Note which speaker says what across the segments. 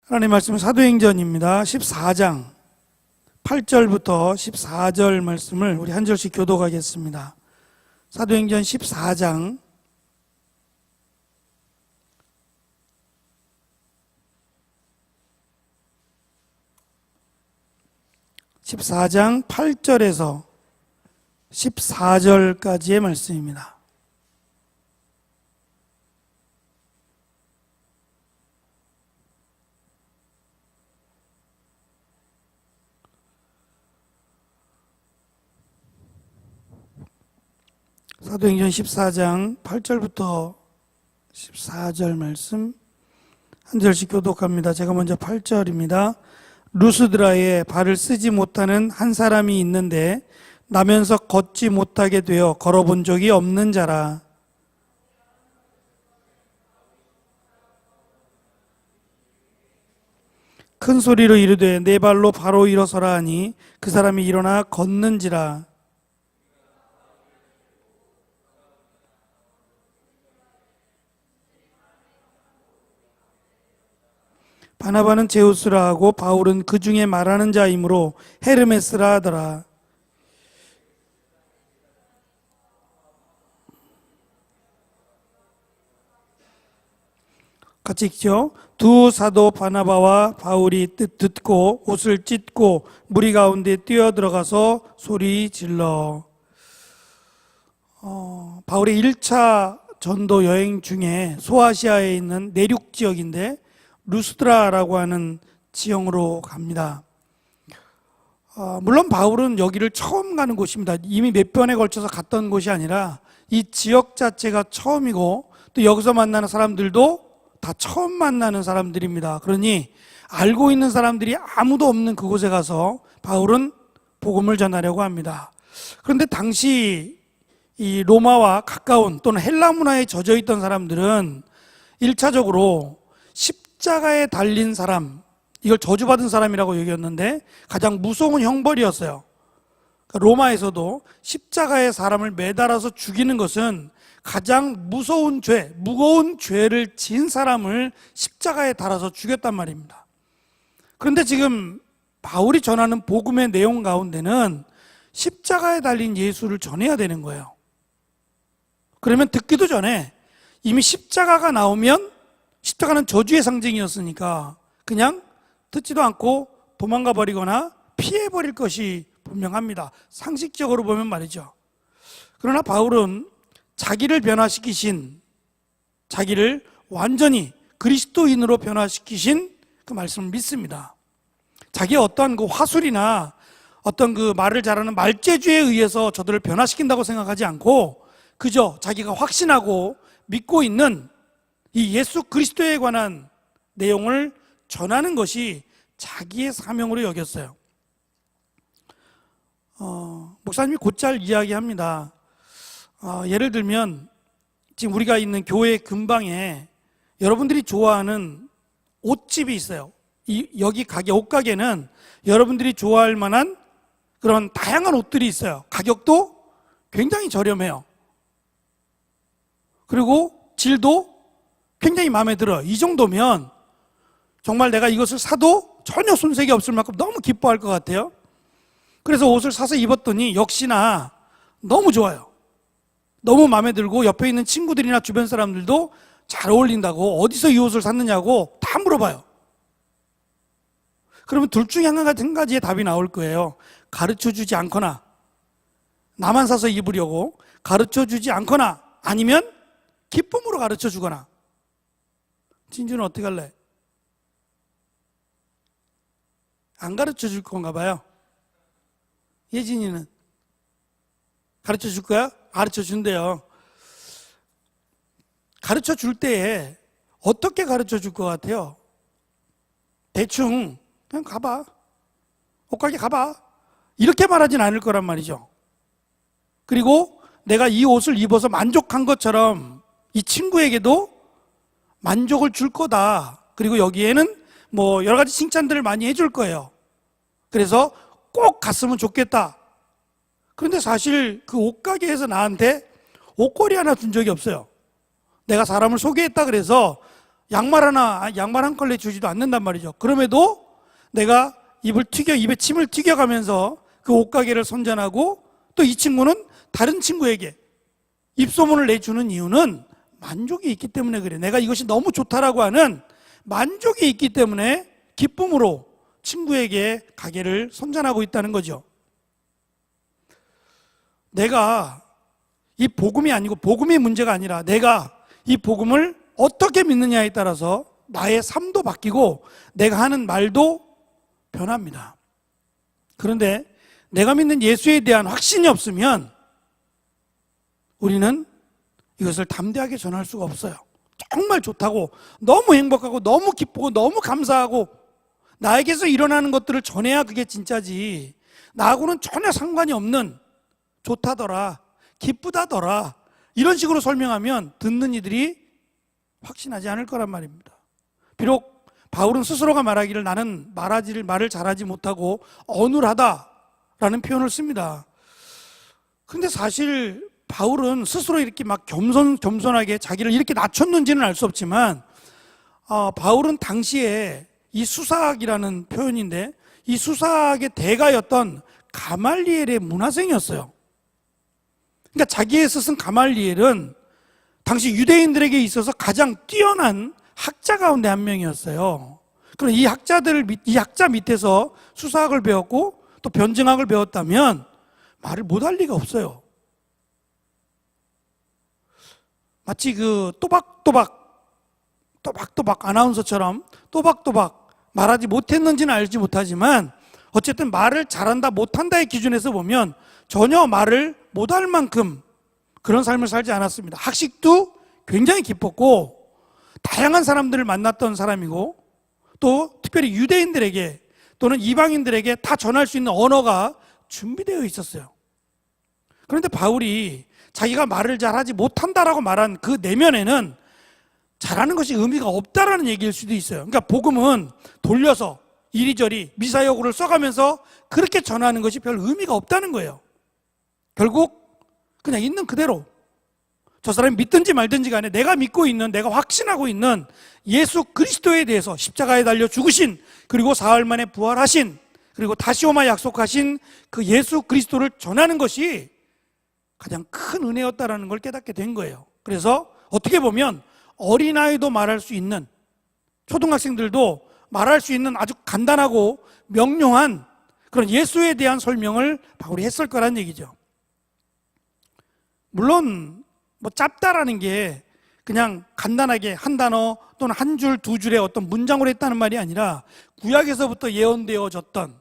Speaker 1: 하나님 말씀 사도행전입니다. 14장 8절부터 14절 말씀을 우리 한 절씩 교독하겠습니다. 사도행전 14장 8절에서 14절까지의 말씀입니다. 사도행전 14장 8절부터 14절 말씀 한 절씩 교독합니다. 제가 먼저 8절입니다. 루스드라에 발을 쓰지 못하는 한 사람이 있는데 나면서 걷지 못하게 되어 걸어본 적이 없는 자라. 큰 소리로 이르되 네 발로 바로 일어서라 하니 그 사람이 일어나 걷는지라. 바나바는 제우스라 하고 바울은 그 중에 말하는 자이므로 헤르메스라 하더라. 같이 읽죠. 두 사도 바나바와 바울이 듣고 옷을 찢고 무리 가운데 뛰어들어가서 소리 질러. 바울의 1차 전도 여행 중에 소아시아에 있는 내륙 지역인데 루스드라라고 하는 지형으로 갑니다. 물론 바울은 여기를 처음 가는 곳입니다. 이미 몇 번에 걸쳐서 갔던 곳이 아니라 이 지역 자체가 처음이고 또 여기서 만나는 사람들도 다 처음 만나는 사람들입니다. 그러니 알고 있는 사람들이 아무도 없는 그곳에 가서 바울은 복음을 전하려고 합니다. 그런데 당시 이 로마와 가까운 또는 헬라 문화에 젖어 있던 사람들은 1차적으로 십자가에 달린 사람, 이걸 저주받은 사람이라고 여겼는데 가장 무서운 형벌이었어요. 로마에서도 십자가에 사람을 매달아서 죽이는 것은 가장 무서운 죄, 무거운 죄를 지은 사람을 십자가에 달아서 죽였단 말입니다. 그런데 지금 바울이 전하는 복음의 내용 가운데는 십자가에 달린 예수를 전해야 되는 거예요. 그러면 듣기도 전에 이미 십자가가 나오면 십자가는 저주의 상징이었으니까 그냥 듣지도 않고 도망가 버리거나 피해 버릴 것이 분명합니다. 상식적으로 보면 말이죠. 그러나 바울은 자기를 변화시키신, 자기를 완전히 그리스도인으로 변화시키신 그 말씀을 믿습니다. 자기의 어떠한 그 화술이나 어떤 그 말을 잘하는 말재주에 의해서 저들을 변화시킨다고 생각하지 않고 그저 자기가 확신하고 믿고 있는 이 예수 그리스도에 관한 내용을 전하는 것이 자기의 사명으로 여겼어요. 목사님이 곧잘 이야기합니다. 예를 들면 지금 우리가 있는 교회 근방에 여러분들이 좋아하는 옷집이 있어요. 여기 가게, 옷가게는 여러분들이 좋아할 만한 그런 다양한 옷들이 있어요. 가격도 굉장히 저렴해요. 그리고 질도 굉장히 마음에 들어요. 이 정도면 정말 내가 이것을 사도 전혀 손색이 없을 만큼 너무 기뻐할 것 같아요. 그래서 옷을 사서 입었더니 역시나 너무 좋아요. 너무 마음에 들고 옆에 있는 친구들이나 주변 사람들도 잘 어울린다고 어디서 이 옷을 샀느냐고 다 물어봐요. 그러면 둘 중에 한 가지의 답이 나올 거예요. 가르쳐주지 않거나 나만 사서 입으려고 가르쳐주지 않거나 아니면 기쁨으로 가르쳐주거나. 진주는 어떻게 할래? 안 가르쳐줄 건가 봐요. 예진이는 가르쳐줄 거야? 가르쳐준대요. 가르쳐줄 때에 어떻게 가르쳐줄 것 같아요? 대충 그냥 가봐, 옷가게 가봐, 이렇게 말하진 않을 거란 말이죠. 그리고 내가 이 옷을 입어서 만족한 것처럼 이 친구에게도 만족을 줄 거다. 그리고 여기에는 뭐 여러 가지 칭찬들을 많이 해줄 거예요. 그래서 꼭 갔으면 좋겠다. 그런데 사실 그 옷가게에서 나한테 옷걸이 하나 준 적이 없어요. 내가 사람을 소개했다 그래서 양말 한 컬레 주지도 않는단 말이죠. 그럼에도 내가 입에 침을 튀겨가면서 그 옷가게를 선전하고, 또 이 친구는 다른 친구에게 입소문을 내주는 이유는 만족이 있기 때문에 그래. 내가 이것이 너무 좋다라고 하는 만족이 있기 때문에 기쁨으로 친구에게 가게를 선전하고 있다는 거죠. 내가 이 복음이 문제가 아니라 내가 이 복음을 어떻게 믿느냐에 따라서 나의 삶도 바뀌고 내가 하는 말도 변합니다. 그런데 내가 믿는 예수에 대한 확신이 없으면 우리는 이것을 담대하게 전할 수가 없어요. 정말 좋다고, 너무 행복하고 너무 기쁘고 너무 감사하고 나에게서 일어나는 것들을 전해야 그게 진짜지, 나하고는 전혀 상관이 없는 좋다더라, 기쁘다더라 이런 식으로 설명하면 듣는 이들이 확신하지 않을 거란 말입니다. 비록 바울은 스스로가 말하기를 나는 말을 잘하지 못하고 어눌하다라는 표현을 씁니다. 그런데 사실 바울은 스스로 이렇게 막 겸손하게 자기를 이렇게 낮췄는지는 알 수 없지만, 바울은 당시에 이 수사학이라는 표현인데, 이 수사학의 대가였던 가말리엘의 문화생이었어요. 그러니까 자기의 스승 가말리엘은 당시 유대인들에게 있어서 가장 뛰어난 학자 가운데 한 명이었어요. 그럼 이 학자 밑에서 수사학을 배웠고 또 변증학을 배웠다면 말을 못할 리가 없어요. 마치 그 또박또박 아나운서처럼 또박또박 말하지 못했는지는 알지 못하지만 어쨌든 말을 잘한다 못한다의 기준에서 보면 전혀 말을 못할 만큼 그런 삶을 살지 않았습니다. 학식도 굉장히 깊었고 다양한 사람들을 만났던 사람이고, 또 특별히 유대인들에게 또는 이방인들에게 다 전할 수 있는 언어가 준비되어 있었어요. 그런데 바울이 자기가 말을 잘하지 못한다라고 말한 그 내면에는 잘하는 것이 의미가 없다라는 얘기일 수도 있어요. 그러니까 복음은 돌려서 이리저리 미사여구를 써가면서 그렇게 전하는 것이 별 의미가 없다는 거예요. 결국 그냥 있는 그대로, 저 사람이 믿든지 말든지 간에 내가 믿고 있는, 내가 확신하고 있는 예수 그리스도에 대해서 십자가에 달려 죽으신, 그리고 사흘 만에 부활하신, 그리고 다시 오마 약속하신 그 예수 그리스도를 전하는 것이 가장 큰 은혜였다라는 걸 깨닫게 된 거예요. 그래서 어떻게 보면 어린아이도 말할 수 있는, 초등학생들도 말할 수 있는 아주 간단하고 명료한 그런 예수에 대한 설명을 바울이 했을 거란 얘기죠. 물론 짧다라는 게 그냥 간단하게 한 단어 또는 한 줄, 두 줄의 어떤 문장으로 했다는 말이 아니라 구약에서부터 예언되어졌던,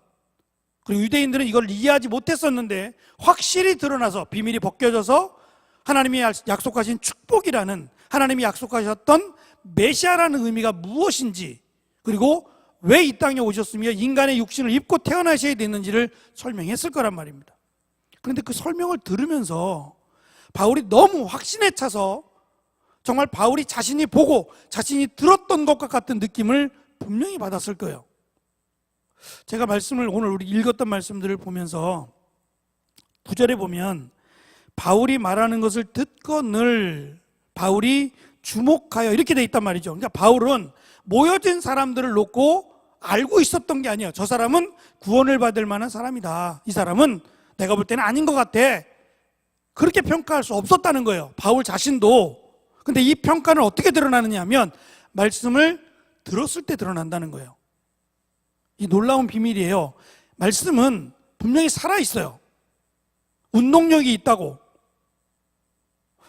Speaker 1: 그리고 유대인들은 이걸 이해하지 못했었는데 확실히 드러나서 비밀이 벗겨져서 하나님이 약속하신 축복이라는, 하나님이 약속하셨던 메시아라는 의미가 무엇인지, 그리고 왜 이 땅에 오셨으며 인간의 육신을 입고 태어나셔야 됐는지를 설명했을 거란 말입니다. 그런데 그 설명을 들으면서 바울이 너무 확신에 차서 정말 바울이 자신이 보고 자신이 들었던 것과 같은 느낌을 분명히 받았을 거예요. 제가 오늘 우리 읽었던 말씀들을 보면서 9절에 보면 바울이 말하는 것을 듣거늘 바울이 주목하여 이렇게 돼 있단 말이죠. 그러니까 바울은 모여진 사람들을 놓고 알고 있었던 게 아니에요. 저 사람은 구원을 받을 만한 사람이다, 이 사람은 내가 볼 때는 아닌 것 같아, 그렇게 평가할 수 없었다는 거예요, 바울 자신도. 근데 이 평가는 어떻게 드러나느냐 하면 말씀을 들었을 때 드러난다는 거예요. 이 놀라운 비밀이에요. 말씀은 분명히 살아있어요. 운동력이 있다고.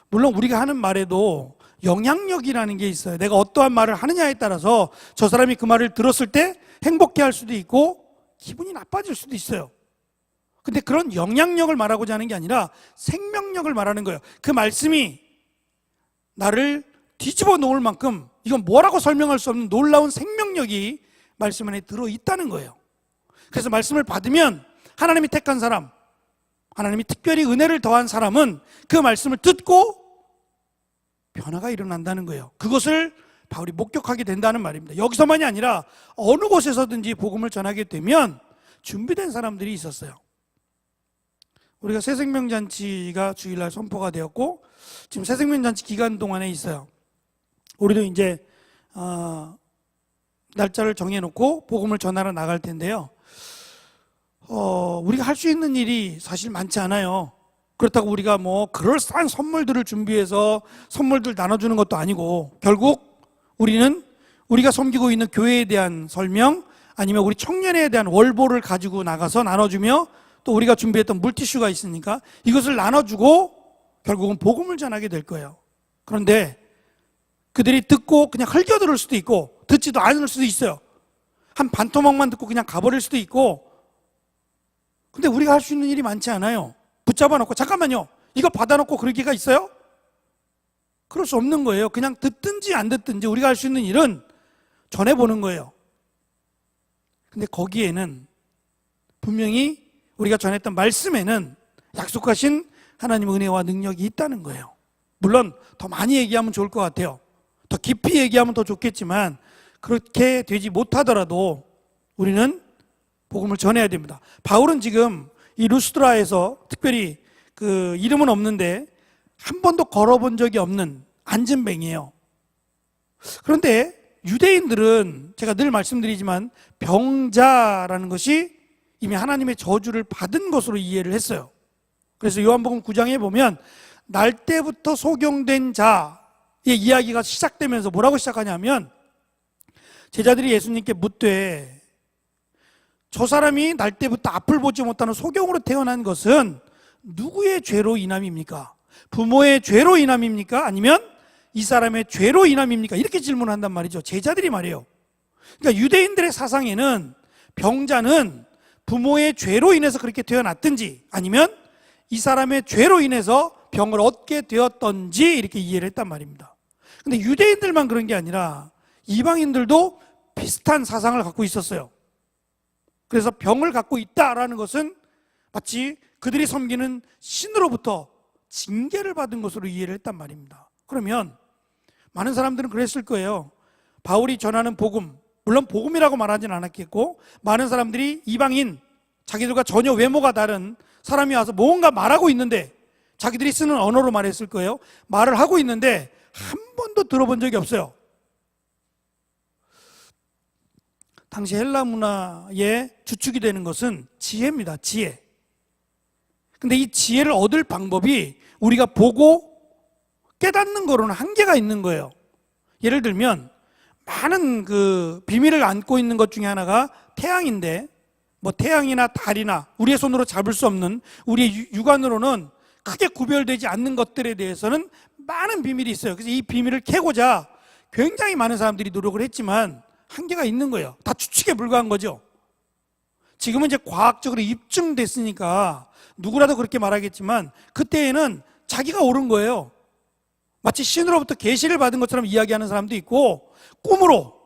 Speaker 1: 물론 우리가 하는 말에도 영향력이라는 게 있어요. 내가 어떠한 말을 하느냐에 따라서 저 사람이 그 말을 들었을 때 행복해할 수도 있고 기분이 나빠질 수도 있어요. 근데 그런 영향력을 말하고자 하는 게 아니라 생명력을 말하는 거예요. 그 말씀이 나를 뒤집어 놓을 만큼, 이건 뭐라고 설명할 수 없는 놀라운 생명력이 말씀 안에 들어있다는 거예요. 그래서 말씀을 받으면 하나님이 택한 사람, 하나님이 특별히 은혜를 더한 사람은 그 말씀을 듣고 변화가 일어난다는 거예요. 그것을 바울이 목격하게 된다는 말입니다. 여기서만이 아니라 어느 곳에서든지 복음을 전하게 되면 준비된 사람들이 있었어요. 우리가 새생명잔치가 주일날 선포가 되었고 지금 새생명잔치 기간 동안에 있어요. 우리도 이제 날짜를 정해놓고 복음을 전하러 나갈 텐데요. 우리가 할 수 있는 일이 사실 많지 않아요. 그렇다고 우리가 뭐 그럴싸한 선물들을 준비해서 선물들 나눠주는 것도 아니고, 결국 우리는 우리가 섬기고 있는 교회에 대한 설명, 아니면 우리 청년에 대한 월보를 가지고 나가서 나눠주며, 또 우리가 준비했던 물티슈가 있으니까 이것을 나눠주고 결국은 복음을 전하게 될 거예요. 그런데 그들이 듣고 그냥 흘겨들을 수도 있고 듣지도 않을 수도 있어요. 한 반토막만 듣고 그냥 가버릴 수도 있고. 근데 우리가 할 수 있는 일이 많지 않아요. 붙잡아 놓고 잠깐만요, 이거 받아놓고 그럴 기가 있어요? 그럴 수 없는 거예요. 그냥 듣든지 안 듣든지 우리가 할 수 있는 일은 전해보는 거예요. 근데 거기에는 분명히 우리가 전했던 말씀에는 약속하신 하나님의 은혜와 능력이 있다는 거예요. 물론 더 많이 얘기하면 좋을 것 같아요. 더 깊이 얘기하면 더 좋겠지만 그렇게 되지 못하더라도 우리는 복음을 전해야 됩니다. 바울은 지금 이 루스드라에서 특별히 그 이름은 없는데 한 번도 걸어본 적이 없는 안진뱅이에요. 그런데 유대인들은 제가 늘 말씀드리지만 병자라는 것이 이미 하나님의 저주를 받은 것으로 이해를 했어요. 그래서 요한복음 9장에 보면 날 때부터 소경된 자의 이야기가 시작되면서 뭐라고 시작하냐면, 제자들이 예수님께 묻되 저 사람이 날 때부터 앞을 보지 못하는 소경으로 태어난 것은 누구의 죄로 인함입니까? 부모의 죄로 인함입니까? 아니면 이 사람의 죄로 인함입니까? 이렇게 질문한단 말이죠. 제자들이 말이에요. 그러니까 유대인들의 사상에는 병자는 부모의 죄로 인해서 그렇게 태어났든지 아니면 이 사람의 죄로 인해서 병을 얻게 되었던지 이렇게 이해를 했단 말입니다. 근데 유대인들만 그런 게 아니라 이방인들도 비슷한 사상을 갖고 있었어요. 그래서 병을 갖고 있다라는 것은 마치 그들이 섬기는 신으로부터 징계를 받은 것으로 이해를 했단 말입니다. 그러면 많은 사람들은 그랬을 거예요. 바울이 전하는 복음, 물론 복음이라고 말하진 않았겠고, 많은 사람들이 이방인, 자기들과 전혀 외모가 다른 사람이 와서 뭔가 말하고 있는데, 자기들이 쓰는 언어로 말했을 거예요. 말을 하고 있는데 한 번도 들어본 적이 없어요. 당시 헬라 문화의 주축이 되는 것은 지혜입니다. 지혜. 근데 이 지혜를 얻을 방법이 우리가 보고 깨닫는 거로는 한계가 있는 거예요. 예를 들면 많은 그 비밀을 안고 있는 것 중에 하나가 태양인데, 뭐 태양이나 달이나 우리의 손으로 잡을 수 없는, 우리의 육안으로는 크게 구별되지 않는 것들에 대해서는 많은 비밀이 있어요. 그래서 이 비밀을 캐고자 굉장히 많은 사람들이 노력을 했지만 한계가 있는 거예요. 다 추측에 불과한 거죠. 지금은 이제 과학적으로 입증됐으니까 누구라도 그렇게 말하겠지만 그때에는 자기가 옳은 거예요. 마치 신으로부터 계시를 받은 것처럼 이야기하는 사람도 있고, 꿈으로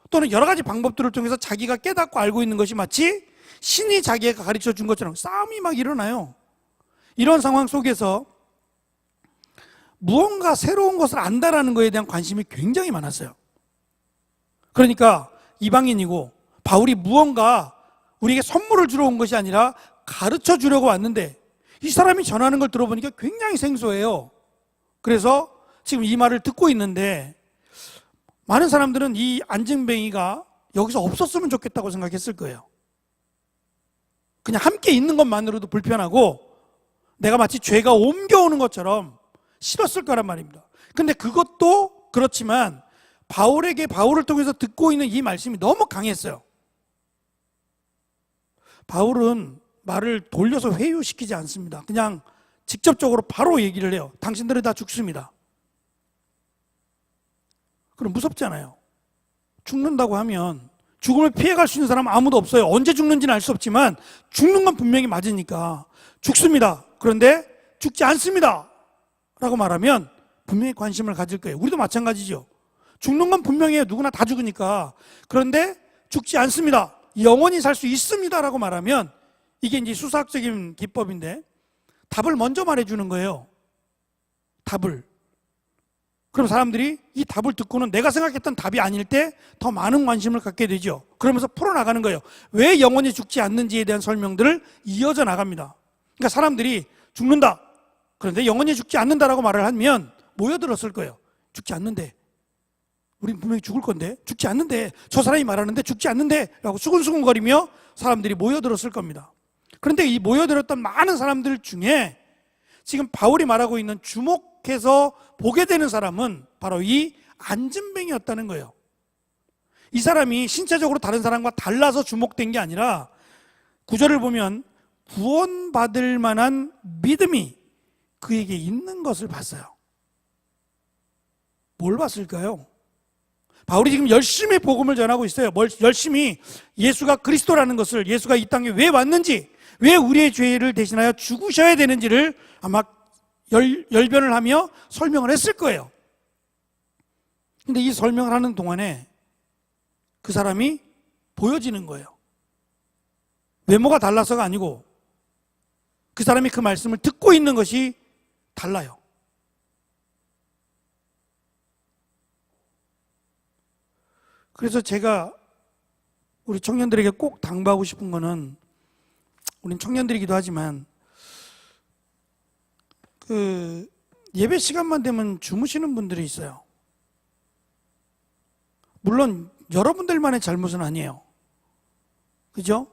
Speaker 1: 또는 여러 가지 방법들을 통해서 자기가 깨닫고 알고 있는 것이 마치 신이 자기가 가르쳐 준 것처럼 싸움이 막 일어나요. 이런 상황 속에서 무언가 새로운 것을 안다라는 것에 대한 관심이 굉장히 많았어요. 그러니까 이방인이고 바울이 무언가 우리에게 선물을 주러 온 것이 아니라 가르쳐 주려고 왔는데, 이 사람이 전하는 걸 들어보니까 굉장히 생소해요. 그래서 지금 이 말을 듣고 있는데 많은 사람들은 이 안진뱅이가 여기서 없었으면 좋겠다고 생각했을 거예요. 그냥 함께 있는 것만으로도 불편하고 내가 마치 죄가 옮겨오는 것처럼 싫었을 거란 말입니다. 근데 그것도 그렇지만 바울을 통해서 듣고 있는 이 말씀이 너무 강했어요. 바울은 말을 돌려서 회유시키지 않습니다. 그냥 직접적으로 바로 얘기를 해요. 당신들은 다 죽습니다. 그럼 무섭잖아요. 죽는다고 하면 죽음을 피해갈 수 있는 사람은 아무도 없어요. 언제 죽는지는 알 수 없지만 죽는 건 분명히 맞으니까 죽습니다. 그런데 죽지 않습니다 라고 말하면 분명히 관심을 가질 거예요. 우리도 마찬가지죠. 죽는 건 분명해요. 누구나 다 죽으니까. 그런데 죽지 않습니다, 영원히 살 수 있습니다 라고 말하면 이게 이제 수사학적인 기법인데 답을 먼저 말해주는 거예요. 답을. 그럼 사람들이 이 답을 듣고는 내가 생각했던 답이 아닐 때 더 많은 관심을 갖게 되죠. 그러면서 풀어나가는 거예요. 왜 영원히 죽지 않는지에 대한 설명들을 이어져 나갑니다. 그러니까 사람들이 죽는다, 그런데 영원히 죽지 않는다라고 말을 하면 모여들었을 거예요. 죽지 않는데. 우린 분명히 죽을 건데, 죽지 않는데, 저 사람이 말하는데 죽지 않는데 라고 수근수근거리며 사람들이 모여들었을 겁니다. 그런데 이 모여들었던 많은 사람들 중에 지금 바울이 말하고 있는 주목해서 보게 되는 사람은 바로 이 안진뱅이였다는 거예요. 이 사람이 신체적으로 다른 사람과 달라서 주목된 게 아니라 구절을 보면 구원받을 만한 믿음이 그에게 있는 것을 봤어요. 뭘 봤을까요? 바울이 지금 열심히 복음을 전하고 있어요. 열심히 예수가 그리스도라는 것을, 예수가 이 땅에 왜 왔는지, 왜 우리의 죄를 대신하여 죽으셔야 되는지를 아마 열변을 하며 설명을 했을 거예요. 근데 이 설명을 하는 동안에 그 사람이 보여지는 거예요. 외모가 달라서가 아니고 그 사람이 그 말씀을 듣고 있는 것이 달라요. 그래서 제가 우리 청년들에게 꼭 당부하고 싶은 거는, 우린 청년들이기도 하지만 그 예배 시간만 되면 주무시는 분들이 있어요. 물론 여러분들만의 잘못은 아니에요. 그죠?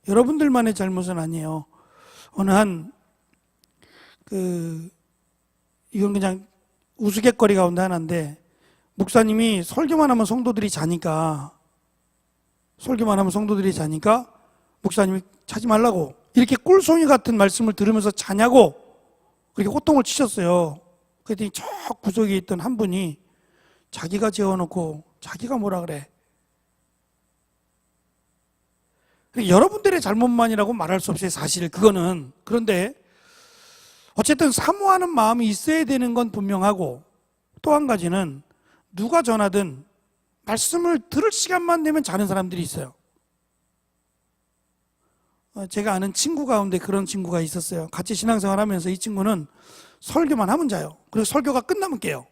Speaker 1: 여러분들만의 잘못은 아니에요. 어느 이건 그냥 우스갯거리 가운데 하나인데, 목사님이 설교만 하면 성도들이 자니까 목사님이 자지 말라고, 이렇게 꿀송이 같은 말씀을 들으면서 자냐고 그렇게 호통을 치셨어요. 그랬더니 저 구석에 있던 한 분이 자기가 재워놓고 자기가 뭐라 그래. 여러분들의 잘못만이라고 말할 수 없어요, 사실 그거는. 그런데 어쨌든 사모하는 마음이 있어야 되는 건 분명하고, 또 한 가지는 누가 전하든 말씀을 들을 시간만 되면 자는 사람들이 있어요. 제가 아는 친구 가운데 그런 친구가 있었어요. 같이 신앙생활 하면서 이 친구는 설교만 하면 자요. 그리고 설교가 끝나면 깨요.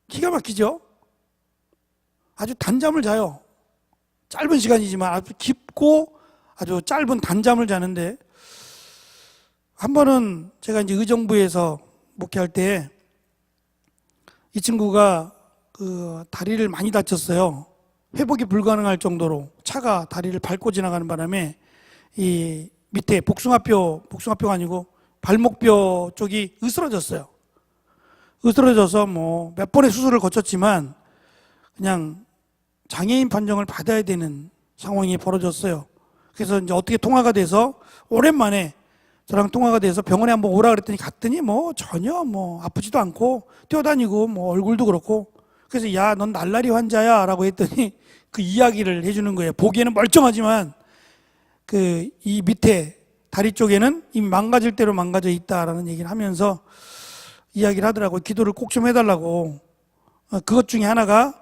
Speaker 1: 기가 막히죠? 아주 단잠을 자요. 짧은 시간이지만 아주 깊고 아주 짧은 단잠을 자는데, 한 번은 제가 이제 의정부에서 목회할 때 이 친구가 그 다리를 많이 다쳤어요. 회복이 불가능할 정도로 차가 다리를 밟고 지나가는 바람에 이 밑에 복숭아뼈가 아니고 발목뼈 쪽이 으스러졌어요. 으스러져서 뭐 몇 번의 수술을 거쳤지만 그냥 장애인 판정을 받아야 되는 상황이 벌어졌어요. 그래서 이제 어떻게 통화가 돼서 오랜만에 저랑 통화가 돼서 병원에 한번 오라 그랬더니 갔더니 뭐 전혀 뭐 아프지도 않고 뛰어다니고 뭐 얼굴도 그렇고, 그래서 야, 넌 날라리 환자야 라고 했더니 그 이야기를 해주는 거예요. 보기에는 멀쩡하지만 그 이 밑에 다리 쪽에는 이미 망가질 대로 망가져 있다라는 얘기를 하면서 이야기를 하더라고요. 기도를 꼭 좀 해달라고. 그것 중에 하나가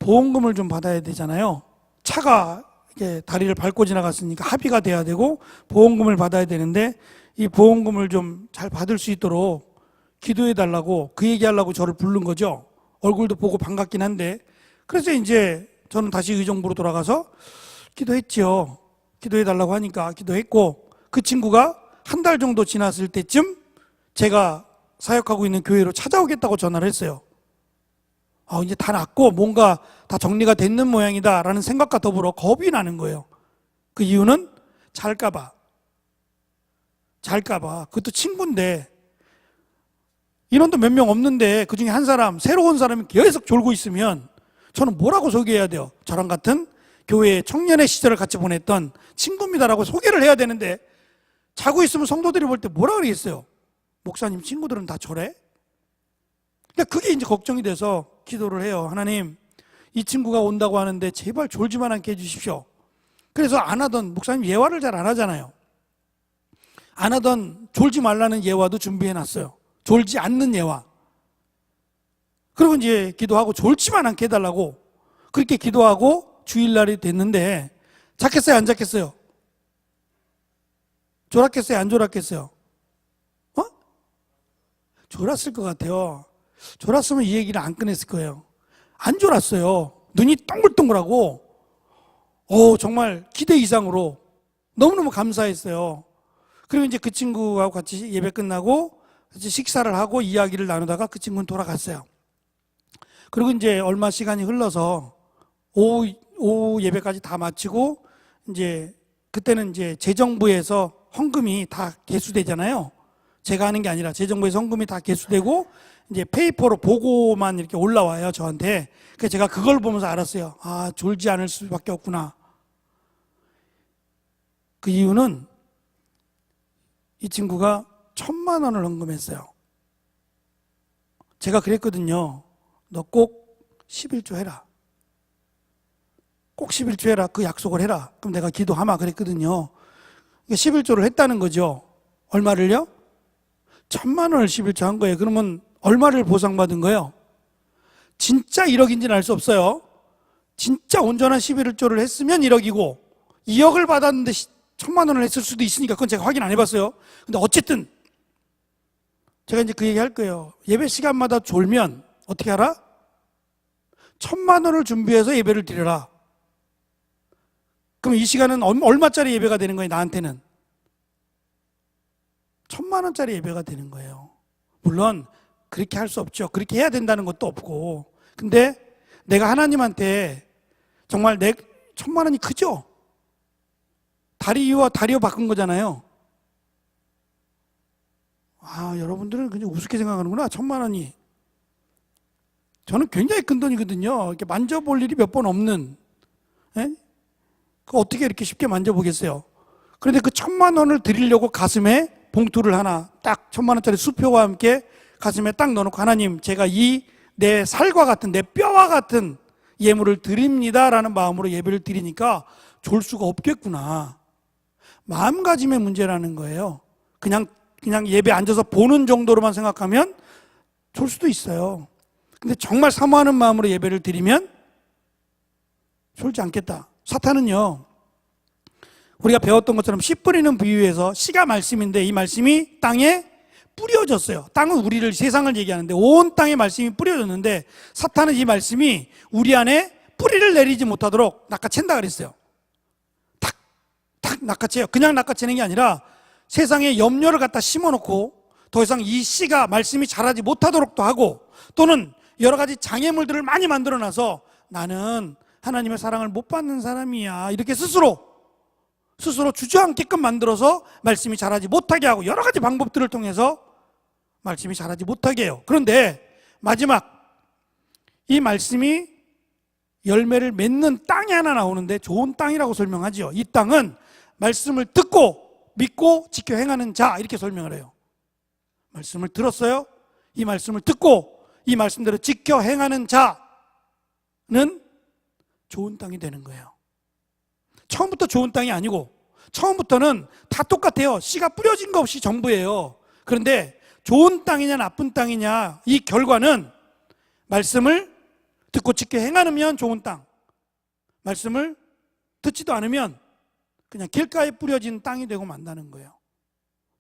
Speaker 1: 보험금을 좀 받아야 되잖아요. 차가 이렇게 다리를 밟고 지나갔으니까 합의가 돼야 되고 보험금을 받아야 되는데, 이 보험금을 좀 잘 받을 수 있도록 기도해 달라고 그 얘기하려고 저를 부른 거죠. 얼굴도 보고 반갑긴 한데. 그래서 이제 저는 다시 의정부로 돌아가서 기도했죠. 기도해 달라고 하니까 기도했고, 그 친구가 한 달 정도 지났을 때쯤 제가 사역하고 있는 교회로 찾아오겠다고 전화를 했어요. 이제 다 낫고 뭔가 다 정리가 됐는 모양이다 라는 생각과 더불어 겁이 나는 거예요. 그 이유는 잘까봐. 그것도 친구인데, 인원도 몇 명 없는데 그 중에 한 사람, 새로운 사람이 계속 졸고 있으면 저는 뭐라고 소개해야 돼요? 저랑 같은 교회 청년의 시절을 같이 보냈던 친구입니다라고 소개를 해야 되는데, 자고 있으면 성도들이 볼 때 뭐라 그러겠어요? 목사님 친구들은 다 저래? 근데 그게 이제 걱정이 돼서 기도를 해요. 하나님, 이 친구가 온다고 하는데 제발 졸지만 않게 해주십시오. 그래서 안 하던, 목사님 예화를 잘 안 하잖아요. 안 하던 졸지 말라는 예화도 준비해놨어요. 졸지 않는 예화. 그리고 이제 기도하고 졸지만 않게 해달라고 그렇게 기도하고 주일날이 됐는데, 잤겠어요? 안 잤겠어요? 졸았겠어요? 안 졸았겠어요? 졸았을 것 같아요. 졸았으면 이 얘기를 안 꺼냈을 거예요. 안 졸았어요. 눈이 동글동글하고 정말 기대 이상으로 너무너무 감사했어요. 그리고 이제 그 친구하고 같이 예배 끝나고 같이 식사를 하고 이야기를 나누다가 그 친구는 돌아갔어요. 그리고 이제 얼마 시간이 흘러서 오후 예배까지 다 마치고 이제 그때는 이제 재정부에서 헌금이 다 개수되잖아요. 제가 하는 게 아니라 재정부에서 헌금이 다 개수되고 이제 페이퍼로 보고만 이렇게 올라와요, 저한테. 그래서 제가 그걸 보면서 알았어요. 아, 졸지 않을 수밖에 없구나. 그 이유는 이 친구가 1,000,000원을 헌금했어요. 제가 그랬거든요. 너 꼭 11조 해라. 꼭 11조 해라. 그 약속을 해라. 그럼 내가 기도하마 그랬거든요. 11조를 했다는 거죠. 얼마를요? 1,000,000원을 11조 한 거예요. 그러면 얼마를 보상받은 거예요? 진짜 1억인지는 알 수 없어요. 진짜 온전한 11조를 했으면 1억이고 2억을 받았는데 1,000,000원을 했을 수도 있으니까 그건 제가 확인 안 해봤어요. 근데 어쨌든 제가 이제 그 얘기 할 거예요. 예배 시간마다 졸면 어떻게 하라? 1,000,000원을 준비해서 예배를 드려라. 그럼 이 시간은 얼마짜리 예배가 되는 거예요, 나한테는? 1,000,000원짜리 예배가 되는 거예요. 물론 그렇게 할 수 없죠. 그렇게 해야 된다는 것도 없고. 근데 내가 하나님한테 정말 내 1,000,000원이 크죠? 다리와 다리와 바꾼 거잖아요. 아, 여러분들은 그냥 우습게 생각하는구나. 1,000,000원이. 저는 굉장히 큰 돈이거든요. 이렇게 만져볼 일이 몇 번 없는. 예? 그 어떻게 이렇게 쉽게 만져보겠어요? 그런데 그 1,000,000원을 드리려고 가슴에 봉투를 하나 딱 1,000,000원짜리 수표와 함께 가슴에 딱 넣어놓고 하나님, 제가 이 내 살과 같은 내 뼈와 같은 예물을 드립니다라는 마음으로 예배를 드리니까 졸 수가 없겠구나. 마음가짐의 문제라는 거예요. 그냥 예배 앉아서 보는 정도로만 생각하면 졸 수도 있어요. 근데 정말 사모하는 마음으로 예배를 드리면 졸지 않겠다. 사탄은요, 우리가 배웠던 것처럼 씨 뿌리는 비유에서 씨가 말씀인데 이 말씀이 땅에 뿌려졌어요. 땅은 우리를, 세상을 얘기하는데 온 땅에 말씀이 뿌려졌는데 사탄은 이 말씀이 우리 안에 뿌리를 내리지 못하도록 낚아챈다 그랬어요. 탁 낚아채요. 그냥 낚아채는 게 아니라 세상에 염려를 갖다 심어놓고 더 이상 이 씨가 말씀이 자라지 못하도록도 하고, 또는 여러 가지 장애물들을 많이 만들어놔서 나는 하나님의 사랑을 못 받는 사람이야, 이렇게 스스로 주저앉게끔 만들어서 말씀이 자라지 못하게 하고, 여러 가지 방법들을 통해서 말씀이 자라지 못하게 해요. 그런데 마지막 이 말씀이 열매를 맺는 땅이 하나 나오는데 좋은 땅이라고 설명하죠. 이 땅은 말씀을 듣고 믿고 지켜 행하는 자, 이렇게 설명을 해요. 말씀을 들었어요. 이 말씀을 듣고 이 말씀대로 지켜 행하는 자는 좋은 땅이 되는 거예요. 처음부터 좋은 땅이 아니고, 처음부터는 다 똑같아요. 씨가 뿌려진 거 없이 전부예요. 그런데 좋은 땅이냐 나쁜 땅이냐, 이 결과는 말씀을 듣고 지켜 행하면 좋은 땅, 말씀을 듣지도 않으면 그냥 길가에 뿌려진 땅이 되고 만다는 거예요.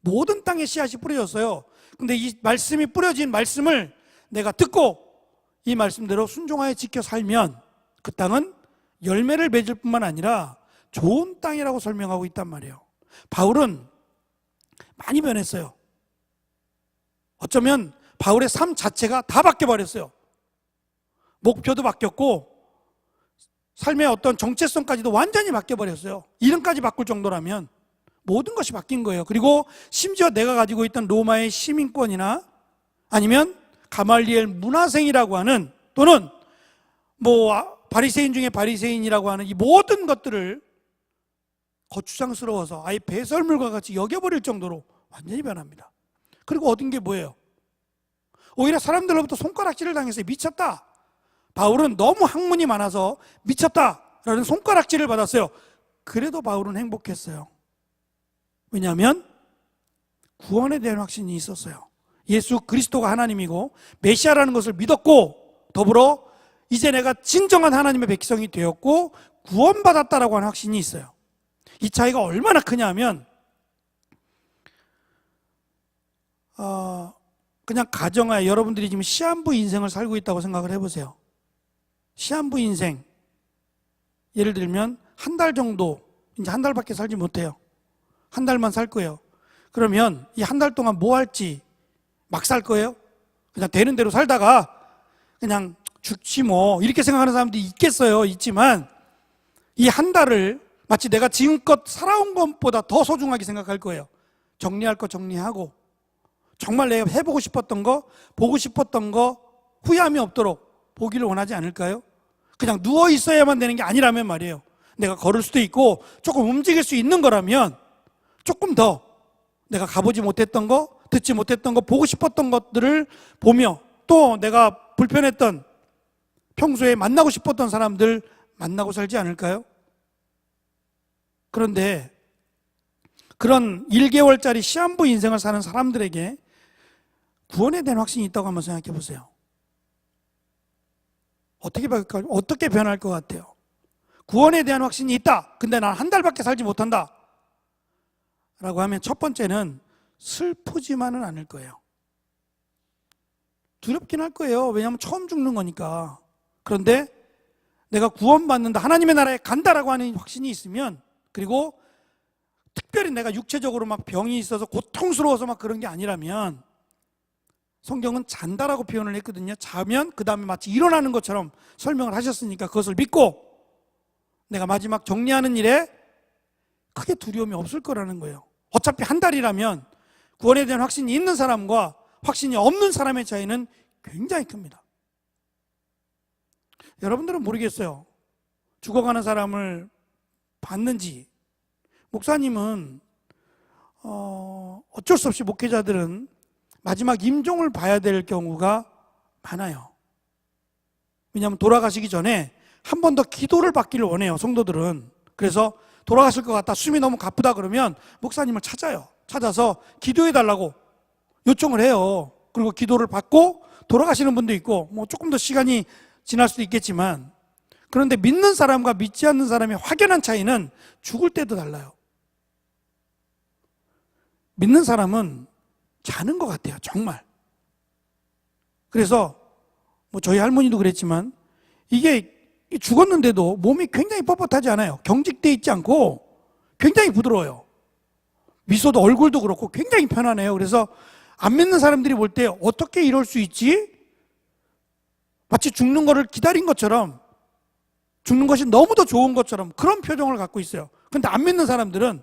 Speaker 1: 모든 땅에 씨앗이 뿌려졌어요. 근데 이 말씀이 뿌려진 말씀을 내가 듣고 이 말씀대로 순종하여 지켜 살면 그 땅은 열매를 맺을 뿐만 아니라 좋은 땅이라고 설명하고 있단 말이에요. 바울은 많이 변했어요. 어쩌면 바울의 삶 자체가 다 바뀌어버렸어요. 목표도 바뀌었고 삶의 어떤 정체성까지도 완전히 바뀌어버렸어요. 이름까지 바꿀 정도라면 모든 것이 바뀐 거예요. 그리고 심지어 내가 가지고 있던 로마의 시민권이나 아니면 가말리엘 문화생이라고 하는, 또는 바리새인 중에 바리새인이라고 하는 이 모든 것들을 거추장스러워서 아예 배설물과 같이 여겨버릴 정도로 완전히 변합니다. 그리고 얻은 게 뭐예요? 오히려 사람들로부터 손가락질을 당했어요. 미쳤다. 바울은 너무 학문이 많아서 미쳤다라는 손가락질을 받았어요. 그래도 바울은 행복했어요. 왜냐하면 구원에 대한 확신이 있었어요. 예수 그리스도가 하나님이고 메시아라는 것을 믿었고, 더불어 이제 내가 진정한 하나님의 백성이 되었고 구원받았다라고 하는 확신이 있어요. 이 차이가 얼마나 크냐 하면 그냥 가정하에 여러분들이 지금 시한부 인생을 살고 있다고 생각을 해보세요. 시한부 인생, 예를 들면 한 달 정도, 이제 한 달밖에 살지 못해요. 한 달만 살 거예요. 그러면 이 한 달 동안 뭐 할지 막 살 거예요? 그냥 되는 대로 살다가 그냥 죽지 뭐 이렇게 생각하는 사람도 있겠어요. 있지만 이 한 달을 마치 내가 지금껏 살아온 것보다 더 소중하게 생각할 거예요. 정리할 거 정리하고 정말 내가 해보고 싶었던 거, 보고 싶었던 거 후회함이 없도록 보기를 원하지 않을까요? 그냥 누워 있어야만 되는 게 아니라면 말이에요. 내가 걸을 수도 있고 조금 움직일 수 있는 거라면 조금 더 내가 가보지 못했던 거, 듣지 못했던 거, 보고 싶었던 것들을 보며 또 내가 불편했던 평소에 만나고 싶었던 사람들 만나고 살지 않을까요? 그런데 그런 1개월짜리 시한부 인생을 사는 사람들에게 구원에 대한 확신이 있다고 한번 생각해 보세요. 어떻게 변할 것 같아요? 구원에 대한 확신이 있다. 근데 난 한 달밖에 살지 못한다. 라고 하면 첫 번째는 슬프지만은 않을 거예요. 두렵긴 할 거예요. 왜냐하면 처음 죽는 거니까. 그런데 내가 구원받는다, 하나님의 나라에 간다라고 하는 확신이 있으면, 그리고 특별히 내가 육체적으로 막 병이 있어서 고통스러워서 막 그런 게 아니라면, 성경은 잔다라고 표현을 했거든요. 자면 그 다음에 마치 일어나는 것처럼 설명을 하셨으니까 그것을 믿고 내가 마지막 정리하는 일에 크게 두려움이 없을 거라는 거예요. 어차피 한 달이라면 구원에 대한 확신이 있는 사람과 확신이 없는 사람의 차이는 굉장히 큽니다. 여러분들은 모르겠어요. 죽어가는 사람을 봤는지. 목사님은 어쩔 수 없이 목회자들은 마지막 임종을 봐야 될 경우가 많아요. 왜냐하면 돌아가시기 전에 한 번 더 기도를 받기를 원해요, 성도들은. 그래서 돌아가실 것 같다, 숨이 너무 가쁘다 그러면 목사님을 찾아요. 찾아서 기도해 달라고 요청을 해요. 그리고 기도를 받고 돌아가시는 분도 있고, 뭐 조금 더 시간이 지날 수도 있겠지만, 그런데 믿는 사람과 믿지 않는 사람의 확연한 차이는 죽을 때도 달라요. 믿는 사람은 자는 것 같아요, 정말. 그래서 뭐 저희 할머니도 그랬지만 이게 죽었는데도 몸이 굉장히 뻣뻣하지 않아요. 경직돼 있지 않고 굉장히 부드러워요. 미소도, 얼굴도 그렇고 굉장히 편안해요. 그래서 안 믿는 사람들이 볼 때 어떻게 이럴 수 있지? 마치 죽는 거를 기다린 것처럼, 죽는 것이 너무도 좋은 것처럼 그런 표정을 갖고 있어요. 그런데 안 믿는 사람들은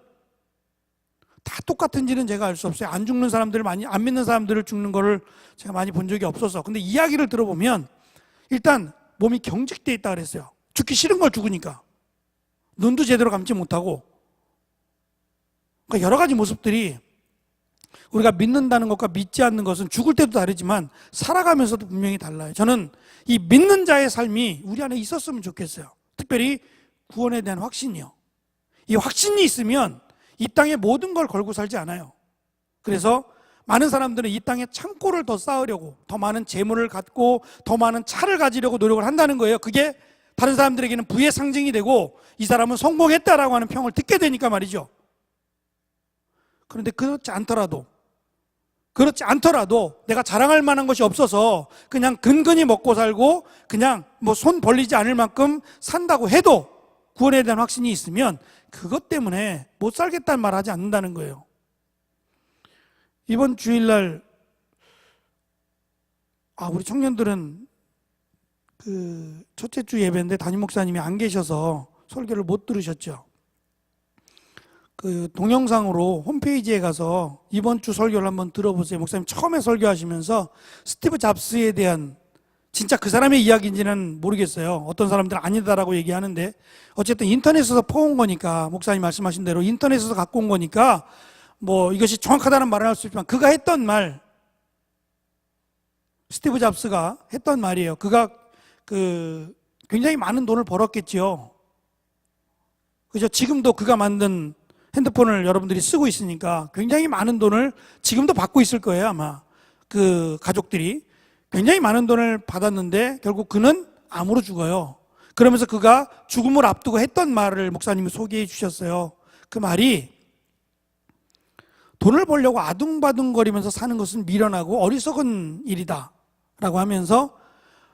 Speaker 1: 다 똑같은지는 제가 알 수 없어요. 안 죽는 사람들 많이, 안 믿는 사람들을 죽는 거를 제가 많이 본 적이 없어서. 근데 이야기를 들어보면 일단 몸이 경직돼 있다 그랬어요. 죽기 싫은 걸 죽으니까. 눈도 제대로 감지 못하고. 그러니까 여러 가지 모습들이, 우리가 믿는다는 것과 믿지 않는 것은 죽을 때도 다르지만 살아가면서도 분명히 달라요. 저는 이 믿는 자의 삶이 우리 안에 있었으면 좋겠어요. 특별히 구원에 대한 확신이요. 이 확신이 있으면 이 땅에 모든 걸 걸고 살지 않아요. 그래서 많은 사람들은 이 땅에 창고를 더 쌓으려고, 더 많은 재물을 갖고 더 많은 차를 가지려고 노력을 한다는 거예요. 그게 다른 사람들에게는 부의 상징이 되고 이 사람은 성공했다라고 하는 평을 듣게 되니까 말이죠. 그런데 그렇지 않더라도 내가 자랑할 만한 것이 없어서 그냥 근근히 먹고 살고 그냥 뭐 손 벌리지 않을 만큼 산다고 해도 구원에 대한 확신이 있으면 그것 때문에 못 살겠다는 말 하지 않는다는 거예요. 이번 주일날 우리 청년들은 그 첫째 주 예배인데 담임 목사님이 안 계셔서 설교를 못 들으셨죠. 그 동영상으로 홈페이지에 가서 이번 주 설교를 한번 들어보세요. 목사님 처음에 설교하시면서 스티브 잡스에 대한, 진짜 그 사람의 이야기인지는 모르겠어요. 어떤 사람들은 아니다라고 얘기하는데 어쨌든 인터넷에서 퍼온 거니까, 목사님 말씀하신 대로 인터넷에서 갖고 온 거니까 뭐 이것이 정확하다는 말은 할 수 있지만, 그가 했던 말, 스티브 잡스가 했던 말이에요. 그가 굉장히 많은 돈을 벌었겠지요. 그죠? 지금도 그가 만든 핸드폰을 여러분들이 쓰고 있으니까 굉장히 많은 돈을 지금도 받고 있을 거예요, 아마. 그 가족들이 굉장히 많은 돈을 받았는데 결국 그는 암으로 죽어요. 그러면서 그가 죽음을 앞두고 했던 말을 목사님이 소개해 주셨어요. 그 말이, 돈을 벌려고 아둥바둥거리면서 사는 것은 미련하고 어리석은 일이다 라고 하면서,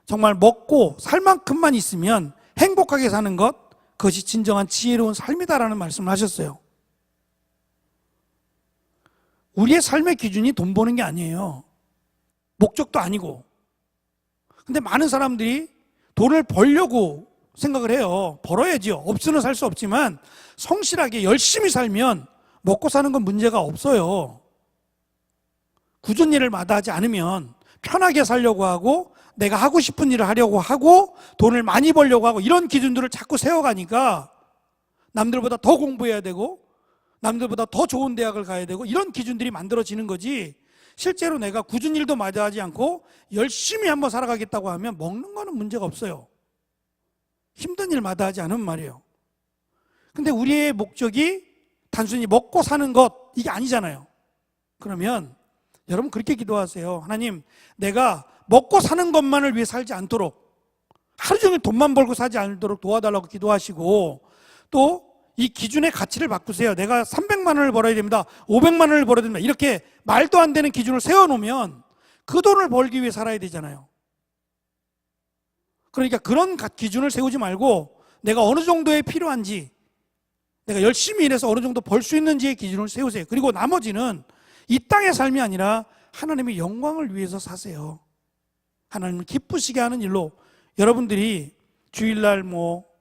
Speaker 1: 정말 먹고 살 만큼만 있으면 행복하게 사는 것, 그것이 진정한 지혜로운 삶이다라는 말씀을 하셨어요. 우리의 삶의 기준이 돈 버는 게 아니에요. 목적도 아니고. 근데 많은 사람들이 돈을 벌려고 생각을 해요. 벌어야지요. 없으면 살 수 없지만 성실하게 열심히 살면 먹고 사는 건 문제가 없어요. 굳은 일을 마다하지 않으면 편하게 살려고 하고 내가 하고 싶은 일을 하려고 하고 돈을 많이 벌려고 하고 이런 기준들을 자꾸 세워가니까 남들보다 더 공부해야 되고 남들보다 더 좋은 대학을 가야 되고 이런 기준들이 만들어지는 거지, 실제로 내가 굳은 일도 마다하지 않고 열심히 한번 살아가겠다고 하면 먹는 거는 문제가 없어요. 힘든 일 마다하지 않으면 말이에요. 근데 우리의 목적이 단순히 먹고 사는 것 이게 아니잖아요. 그러면 여러분 그렇게 기도하세요. 하나님, 내가 먹고 사는 것만을 위해 살지 않도록, 하루 종일 돈만 벌고 사지 않도록 도와달라고 기도하시고, 또 이 기준의 가치를 바꾸세요. 내가 300만 원을 벌어야 됩니다. 500만 원을 벌어야 됩니다. 이렇게 말도 안 되는 기준을 세워놓으면 그 돈을 벌기 위해 살아야 되잖아요. 그러니까 그런 기준을 세우지 말고 내가 어느 정도에 필요한지, 내가 열심히 일해서 어느 정도 벌 수 있는지의 기준을 세우세요. 그리고 나머지는 이 땅의 삶이 아니라 하나님의 영광을 위해서 사세요. 하나님을 기쁘시게 하는 일로. 여러분들이 주일날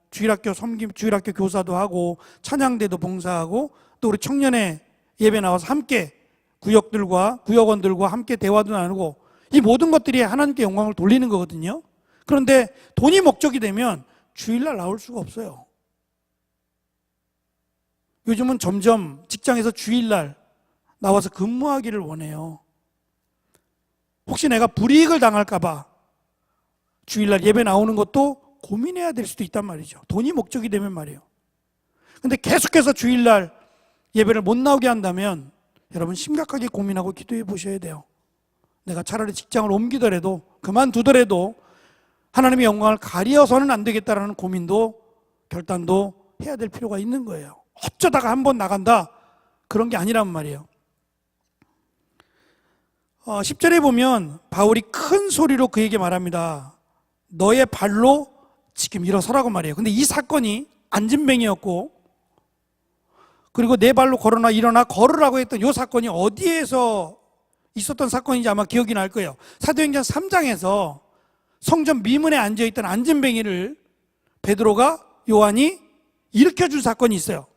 Speaker 1: 주일학교 주일학교 교사도 하고 찬양대도 봉사하고 또 우리 청년회 예배 나와서 함께 구역원들과 함께 대화도 나누고, 이 모든 것들이 하나님께 영광을 돌리는 거거든요. 그런데 돈이 목적이 되면 주일날 나올 수가 없어요. 요즘은 점점 직장에서 주일날 나와서 근무하기를 원해요. 혹시 내가 불이익을 당할까봐 주일날 예배 나오는 것도 고민해야 될 수도 있단 말이죠. 돈이 목적이 되면 말이에요. 근데 계속해서 주일날 예배를 못 나오게 한다면 여러분 심각하게 고민하고 기도해 보셔야 돼요. 내가 차라리 직장을 옮기더라도, 그만두더라도 하나님의 영광을 가리어서는 안 되겠다라는 고민도, 결단도 해야 될 필요가 있는 거예요. 어쩌다가 한번 나간다, 그런 게 아니란 말이에요. 10절에 보면 바울이 큰 소리로 그에게 말합니다. 너의 발로 지금 일어서라고 말해요. 근데 이 사건이 안진뱅이였고, 그리고 내 발로 일어나 걸으라고 했던 이 사건이 어디에서 있었던 사건인지 아마 기억이 날 거예요. 사도행전 3장에서 성전 미문에 앉아있던 안진뱅이를 베드로가, 요한이 일으켜준 사건이 있어요.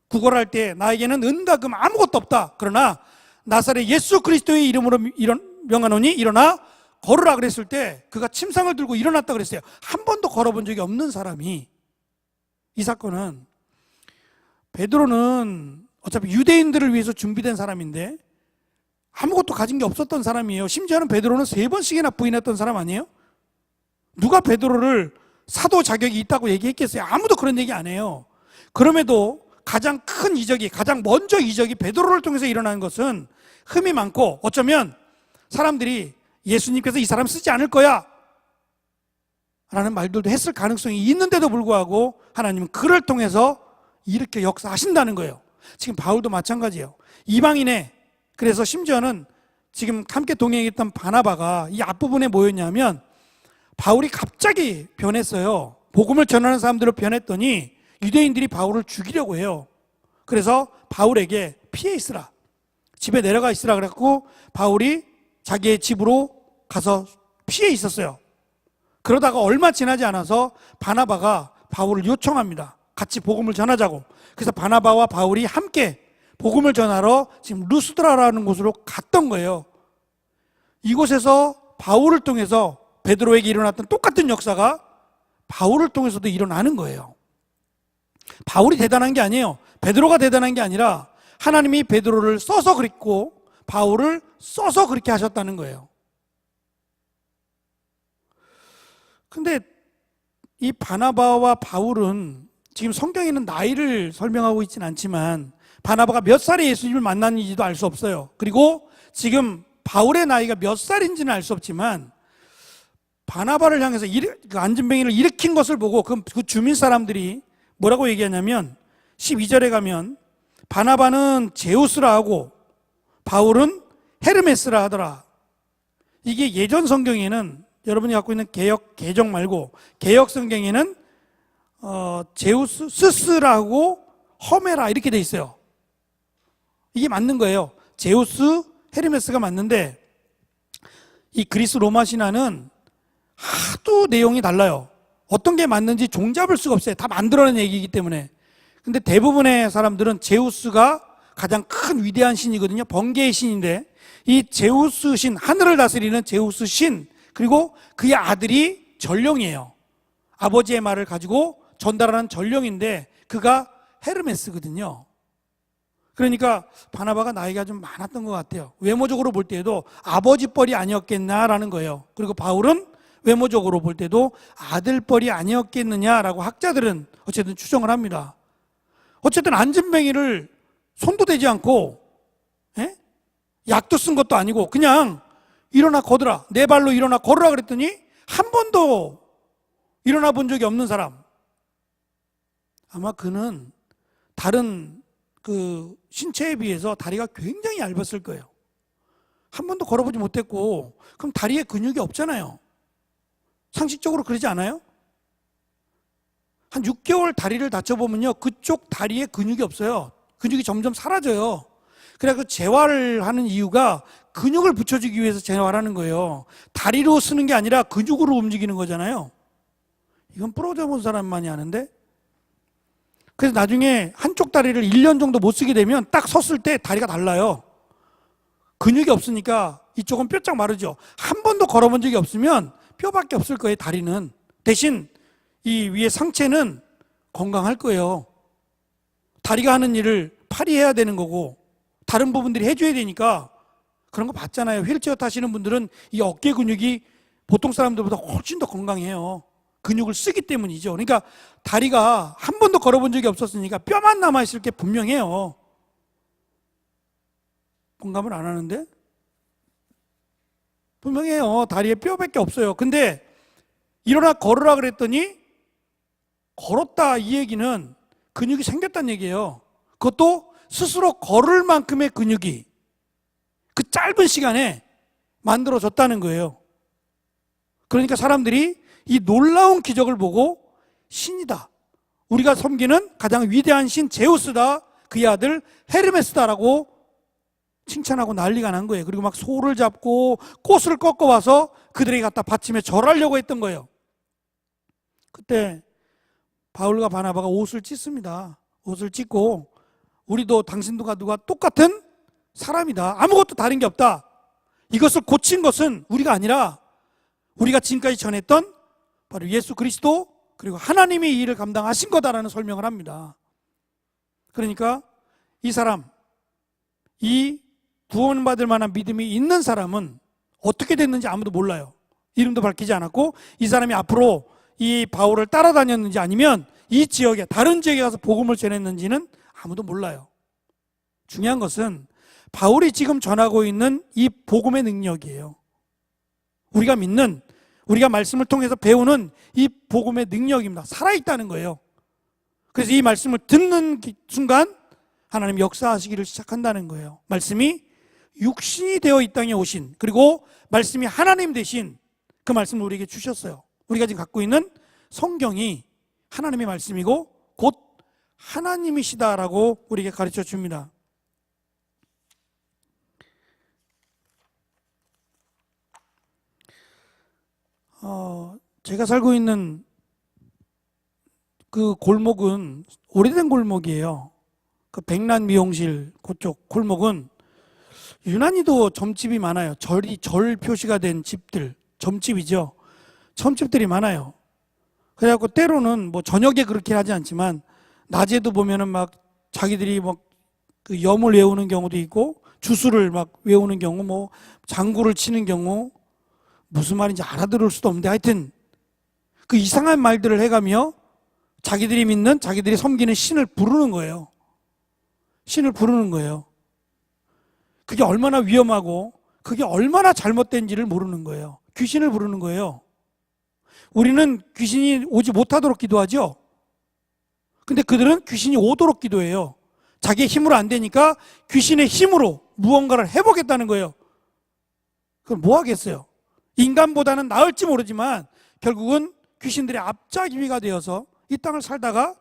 Speaker 1: 구걸할 때 나에게는 은과 금 아무것도 없다, 그러나 나사렛 예수 그리스도의 이름으로 명하노니 일어나 걸으라 그랬을 때 그가 침상을 들고 일어났다 그랬어요. 한 번도 걸어본 적이 없는 사람이. 이 사건은, 베드로는 어차피 유대인들을 위해서 준비된 사람인데 아무것도 가진 게 없었던 사람이에요. 심지어는 베드로는 3번씩이나 부인했던 사람 아니에요? 누가 베드로를 사도 자격이 있다고 얘기했겠어요? 아무도 그런 얘기 안 해요. 그럼에도 가장 큰 이적이, 가장 먼저 이적이 베드로를 통해서 일어나는 것은 흠이 많고, 어쩌면 사람들이 예수님께서 이 사람 쓰지 않을 거야 라는 말들도 했을 가능성이 있는데도 불구하고 하나님은 그를 통해서 이렇게 역사하신다는 거예요. 지금 바울도 마찬가지예요. 이방인의, 그래서 심지어는 지금 함께 동행했던 바나바가 이 앞부분에 뭐였냐면, 바울이 갑자기 변했어요. 복음을 전하는 사람들로 변했더니 유대인들이 바울을 죽이려고 해요. 그래서 바울에게 피해 있으라, 집에 내려가 있으라 그랬고, 바울이 자기의 집으로 가서 피해 있었어요. 그러다가 얼마 지나지 않아서 바나바가 바울을 요청합니다. 같이 복음을 전하자고. 그래서 바나바와 바울이 함께 복음을 전하러 지금 루스드라라는 곳으로 갔던 거예요. 이곳에서 바울을 통해서 베드로에게 일어났던 똑같은 역사가 바울을 통해서도 일어나는 거예요. 바울이 대단한 게 아니에요. 베드로가 대단한 게 아니라 하나님이 베드로를 써서 그랬고 바울을 써서 그렇게 하셨다는 거예요. 근데 이 바나바와 바울은 지금 성경에는 나이를 설명하고 있지는 않지만 바나바가 몇 살에 예수님을 만났는지도 알 수 없어요. 그리고 지금 바울의 나이가 몇 살인지는 알 수 없지만 바나바를 향해서 그 안진뱅이를 일으킨 것을 보고 그 주민 사람들이 뭐라고 얘기하냐면 12절에 가면 바나바는 제우스라 하고 바울은 헤르메스라 하더라. 이게 예전 성경에는, 여러분이 갖고 있는 개역 개정 말고 개역 성경에는 제우스, 스스라고 허메라 이렇게 돼 있어요. 이게 맞는 거예요. 제우스, 헤르메스가 맞는데 이 그리스 로마 신화는 하도 내용이 달라요. 어떤 게 맞는지 종잡을 수가 없어요. 다 만들어낸 얘기이기 때문에. 근데 대부분의 사람들은 제우스가 가장 큰 위대한 신이거든요. 번개의 신인데, 이 제우스 신, 하늘을 다스리는 제우스 신, 그리고 그의 아들이 전령이에요. 아버지의 말을 가지고 전달하는 전령인데 그가 헤르메스거든요. 그러니까 바나바가 나이가 좀 많았던 것 같아요. 외모적으로 볼 때에도 아버지 뻘이 아니었겠나라는 거예요. 그리고 바울은 외모적으로 볼 때도 아들 뻘이 아니었겠느냐라고 학자들은 어쨌든 추정을 합니다. 어쨌든 안진뱅이를 손도 대지 않고, 예? 약도 쓴 것도 아니고 그냥 일어나 걷으라, 내 발로 일어나 걸으라 그랬더니 한 번도 일어나 본 적이 없는 사람. 아마 그는 다른 그 신체에 비해서 다리가 굉장히 얇았을 거예요. 한 번도 걸어보지 못했고, 그럼 다리에 근육이 없잖아요. 상식적으로 그러지 않아요? 한 6개월 다리를 다쳐보면요, 그쪽 다리에 근육이 없어요. 근육이 점점 사라져요. 그래 그 재활을 하는 이유가 근육을 붙여주기 위해서 재활하는 거예요. 다리로 쓰는 게 아니라 근육으로 움직이는 거잖아요. 이건 부러져 본 사람만이 아는데. 그래서 나중에 한쪽 다리를 1년 정도 못 쓰게 되면 딱 섰을 때 다리가 달라요. 근육이 없으니까 이쪽은 뼈짝 마르죠. 한 번도 걸어본 적이 없으면 뼈밖에 없을 거예요, 다리는. 대신 이 위에 상체는 건강할 거예요. 다리가 하는 일을 팔이 해야 되는 거고 다른 부분들이 해줘야 되니까. 그런 거 봤잖아요. 휠체어 타시는 분들은 이 어깨 근육이 보통 사람들보다 훨씬 더 건강해요. 근육을 쓰기 때문이죠. 그러니까 다리가 한 번도 걸어본 적이 없었으니까 뼈만 남아있을 게 분명해요. 공감을 안 하는데? 분명해요. 다리에 뼈밖에 없어요. 근데 일어나 걸으라 그랬더니 걸었다, 이 얘기는 근육이 생겼다는 얘기예요. 그것도 스스로 걸을 만큼의 근육이 그 짧은 시간에 만들어졌다는 거예요. 그러니까 사람들이 이 놀라운 기적을 보고 신이다, 우리가 섬기는 가장 위대한 신 제우스다, 그의 아들 헤르메스다라고 칭찬하고 난리가 난 거예요. 그리고 막 소를 잡고 꽃을 꺾어와서 그들에게 갖다 바치며 절하려고 했던 거예요. 그때 바울과 바나바가 옷을 찢습니다. 옷을 찢고, 우리도 당신들과 누가 똑같은 사람이다, 아무것도 다른 게 없다, 이것을 고친 것은 우리가 아니라 우리가 지금까지 전했던 바로 예수 그리스도, 그리고 하나님이 이 일을 감당하신 거다라는 설명을 합니다. 그러니까 이 사람, 이 구원받을 만한 믿음이 있는 사람은 어떻게 됐는지 아무도 몰라요. 이름도 밝히지 않았고, 이 사람이 앞으로 이 바울을 따라다녔는지 아니면 이 지역에, 다른 지역에 가서 복음을 전했는지는 아무도 몰라요. 중요한 것은 바울이 지금 전하고 있는 이 복음의 능력이에요. 우리가 믿는, 우리가 말씀을 통해서 배우는 이 복음의 능력입니다. 살아있다는 거예요. 그래서 이 말씀을 듣는 순간 하나님 역사하시기를 시작한다는 거예요. 말씀이 육신이 되어 이 땅에 오신, 그리고 말씀이 하나님 되신 그 말씀을 우리에게 주셨어요. 우리가 지금 갖고 있는 성경이 하나님의 말씀이고 곧 하나님이시다라고 우리에게 가르쳐 줍니다. 제가 살고 있는 그 골목은 오래된 골목이에요. 그 백란 미용실 그쪽 골목은 유난히도 점집이 많아요. 절 표시가 된 집들, 점집이죠. 점집들이 많아요. 그래갖고 때로는 뭐 저녁에 그렇게 하지 않지만 낮에도 보면은 막 자기들이 막 그 염을 외우는 경우도 있고, 주술을 막 외우는 경우, 뭐 장구를 치는 경우, 무슨 말인지 알아들을 수도 없는데 하여튼 그 이상한 말들을 해가며 자기들이 믿는, 자기들이 섬기는 신을 부르는 거예요. 신을 부르는 거예요. 그게 얼마나 위험하고 그게 얼마나 잘못된지를 모르는 거예요. 귀신을 부르는 거예요. 우리는 귀신이 오지 못하도록 기도하죠. 근데 그들은 귀신이 오도록 기도해요. 자기의 힘으로 안 되니까 귀신의 힘으로 무언가를 해보겠다는 거예요. 그럼 뭐 하겠어요? 인간보다는 나을지 모르지만 결국은 귀신들의 앞잡이가 되어서 이 땅을 살다가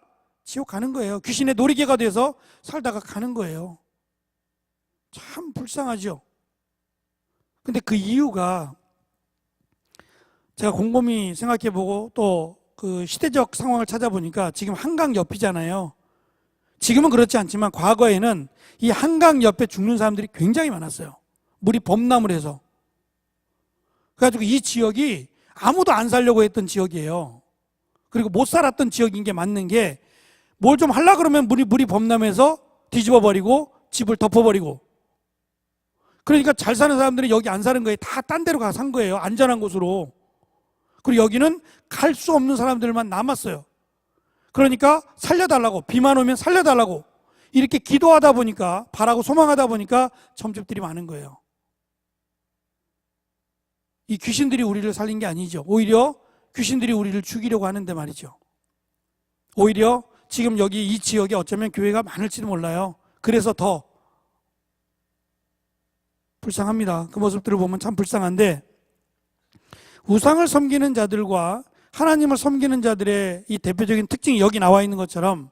Speaker 1: 지옥 가는 거예요. 귀신의 놀이개가 돼서 살다가 가는 거예요. 참 불쌍하죠. 근데 그 이유가 제가 곰곰이 생각해보고 또 그 시대적 상황을 찾아보니까 지금 한강 옆이잖아요. 지금은 그렇지 않지만 과거에는 이 한강 옆에 죽는 사람들이 굉장히 많았어요. 물이 범람을 해서. 그래가지고 이 지역이 아무도 안 살려고 했던 지역이에요. 그리고 못 살았던 지역인 게 맞는 게 뭘 좀 하려고 그러면 물이 범람해서 뒤집어 버리고 집을 덮어버리고. 그러니까 잘 사는 사람들은 여기 안 사는 거예요. 다 딴 데로 가서 산 거예요. 안전한 곳으로. 그리고 여기는 갈 수 없는 사람들만 남았어요. 그러니까 살려달라고, 비만 오면 살려달라고 이렇게 기도하다 보니까, 바라고 소망하다 보니까 점집들이 많은 거예요. 이 귀신들이 우리를 살린 게 아니죠. 오히려 귀신들이 우리를 죽이려고 하는데 말이죠. 오히려 지금 여기 이 지역에 어쩌면 교회가 많을지도 몰라요. 그래서 더 불쌍합니다. 그 모습들을 보면 참 불쌍한데, 우상을 섬기는 자들과 하나님을 섬기는 자들의 이 대표적인 특징이 여기 나와 있는 것처럼,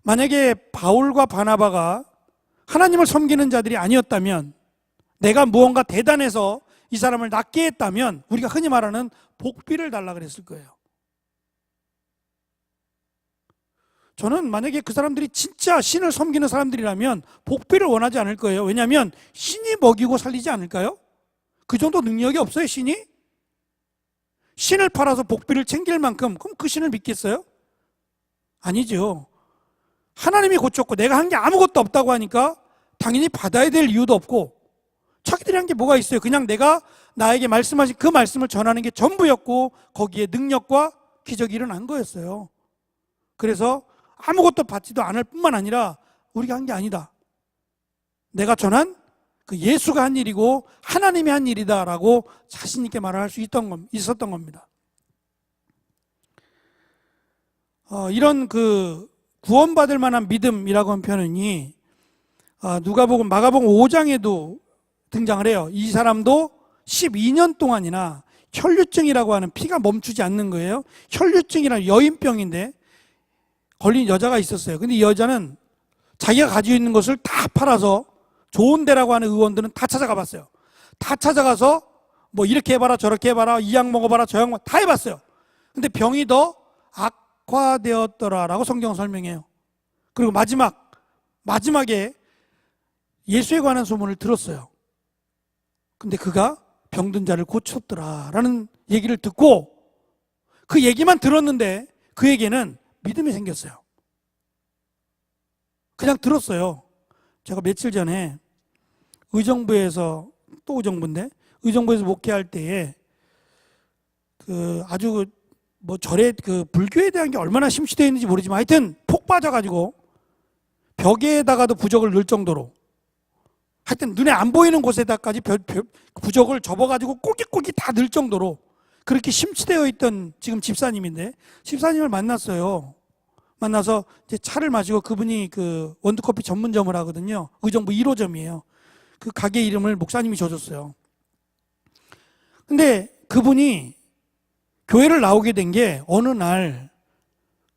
Speaker 1: 만약에 바울과 바나바가 하나님을 섬기는 자들이 아니었다면, 내가 무언가 대단해서 이 사람을 낫게 했다면 우리가 흔히 말하는 복비를 달라 그랬을 거예요. 저는 만약에 그 사람들이 진짜 신을 섬기는 사람들이라면 복비를 원하지 않을 거예요. 왜냐하면 신이 먹이고 살리지 않을까요? 그 정도 능력이 없어요, 신이? 신을 팔아서 복비를 챙길 만큼, 그럼 그 신을 믿겠어요? 아니죠. 하나님이 고쳤고 내가 한 게 아무것도 없다고 하니까 당연히 받아야 될 이유도 없고, 자기들이 한 게 뭐가 있어요? 그냥 내가 나에게 말씀하신 그 말씀을 전하는 게 전부였고, 거기에 능력과 기적이 일어난 거였어요. 그래서 아무것도 받지도 않을 뿐만 아니라 우리가 한 게 아니다, 내가 전한 그 예수가 한 일이고 하나님이 한 일이다라고 자신 있게 말할 수 있었던 겁니다. 이런 그 구원받을 만한 믿음이라고 하는 표현이 누가복음, 마가복음 5장에도 등장을 해요. 이 사람도 12년 동안이나 혈류증이라고 하는, 피가 멈추지 않는 거예요. 혈류증이라는 여인병인데 걸린 여자가 있었어요. 근데 이 여자는 자기가 가지고 있는 것을 다 팔아서, 좋은 데라고 하는 의원들은 다 찾아가 봤어요. 다 찾아가서 뭐 이렇게 해봐라 저렇게 해봐라, 이 약 먹어봐라 저 약 먹어봐라 다 해봤어요. 근데 병이 더 악화되었더라라고 성경은 설명해요. 그리고 마지막에 예수에 관한 소문을 들었어요. 근데 그가 병든 자를 고쳤더라라는 얘기를 듣고, 그 얘기만 들었는데 그에게는 믿음이 생겼어요. 그냥 들었어요. 제가 며칠 전에 의정부에서, 또 의정부에서 목회할 때에 아주 뭐 절에 불교에 대한 게 얼마나 심취되어 있는지 모르지만 하여튼 폭 빠져가지고 벽에다가도 부적을 넣을 정도로, 하여튼 눈에 안 보이는 곳에다까지 부적을 접어가지고 꼬깃꼬깃 다 넣을 정도로 그렇게 심취되어 있던 지금 집사님인데, 집사님을 만났어요. 만나서 이제 차를 마시고, 그분이 그 원두커피 전문점을 하거든요. 의정부 1호점이에요. 그 가게 이름을 목사님이 줘줬어요. 근데 그분이 교회를 나오게 된 게, 어느 날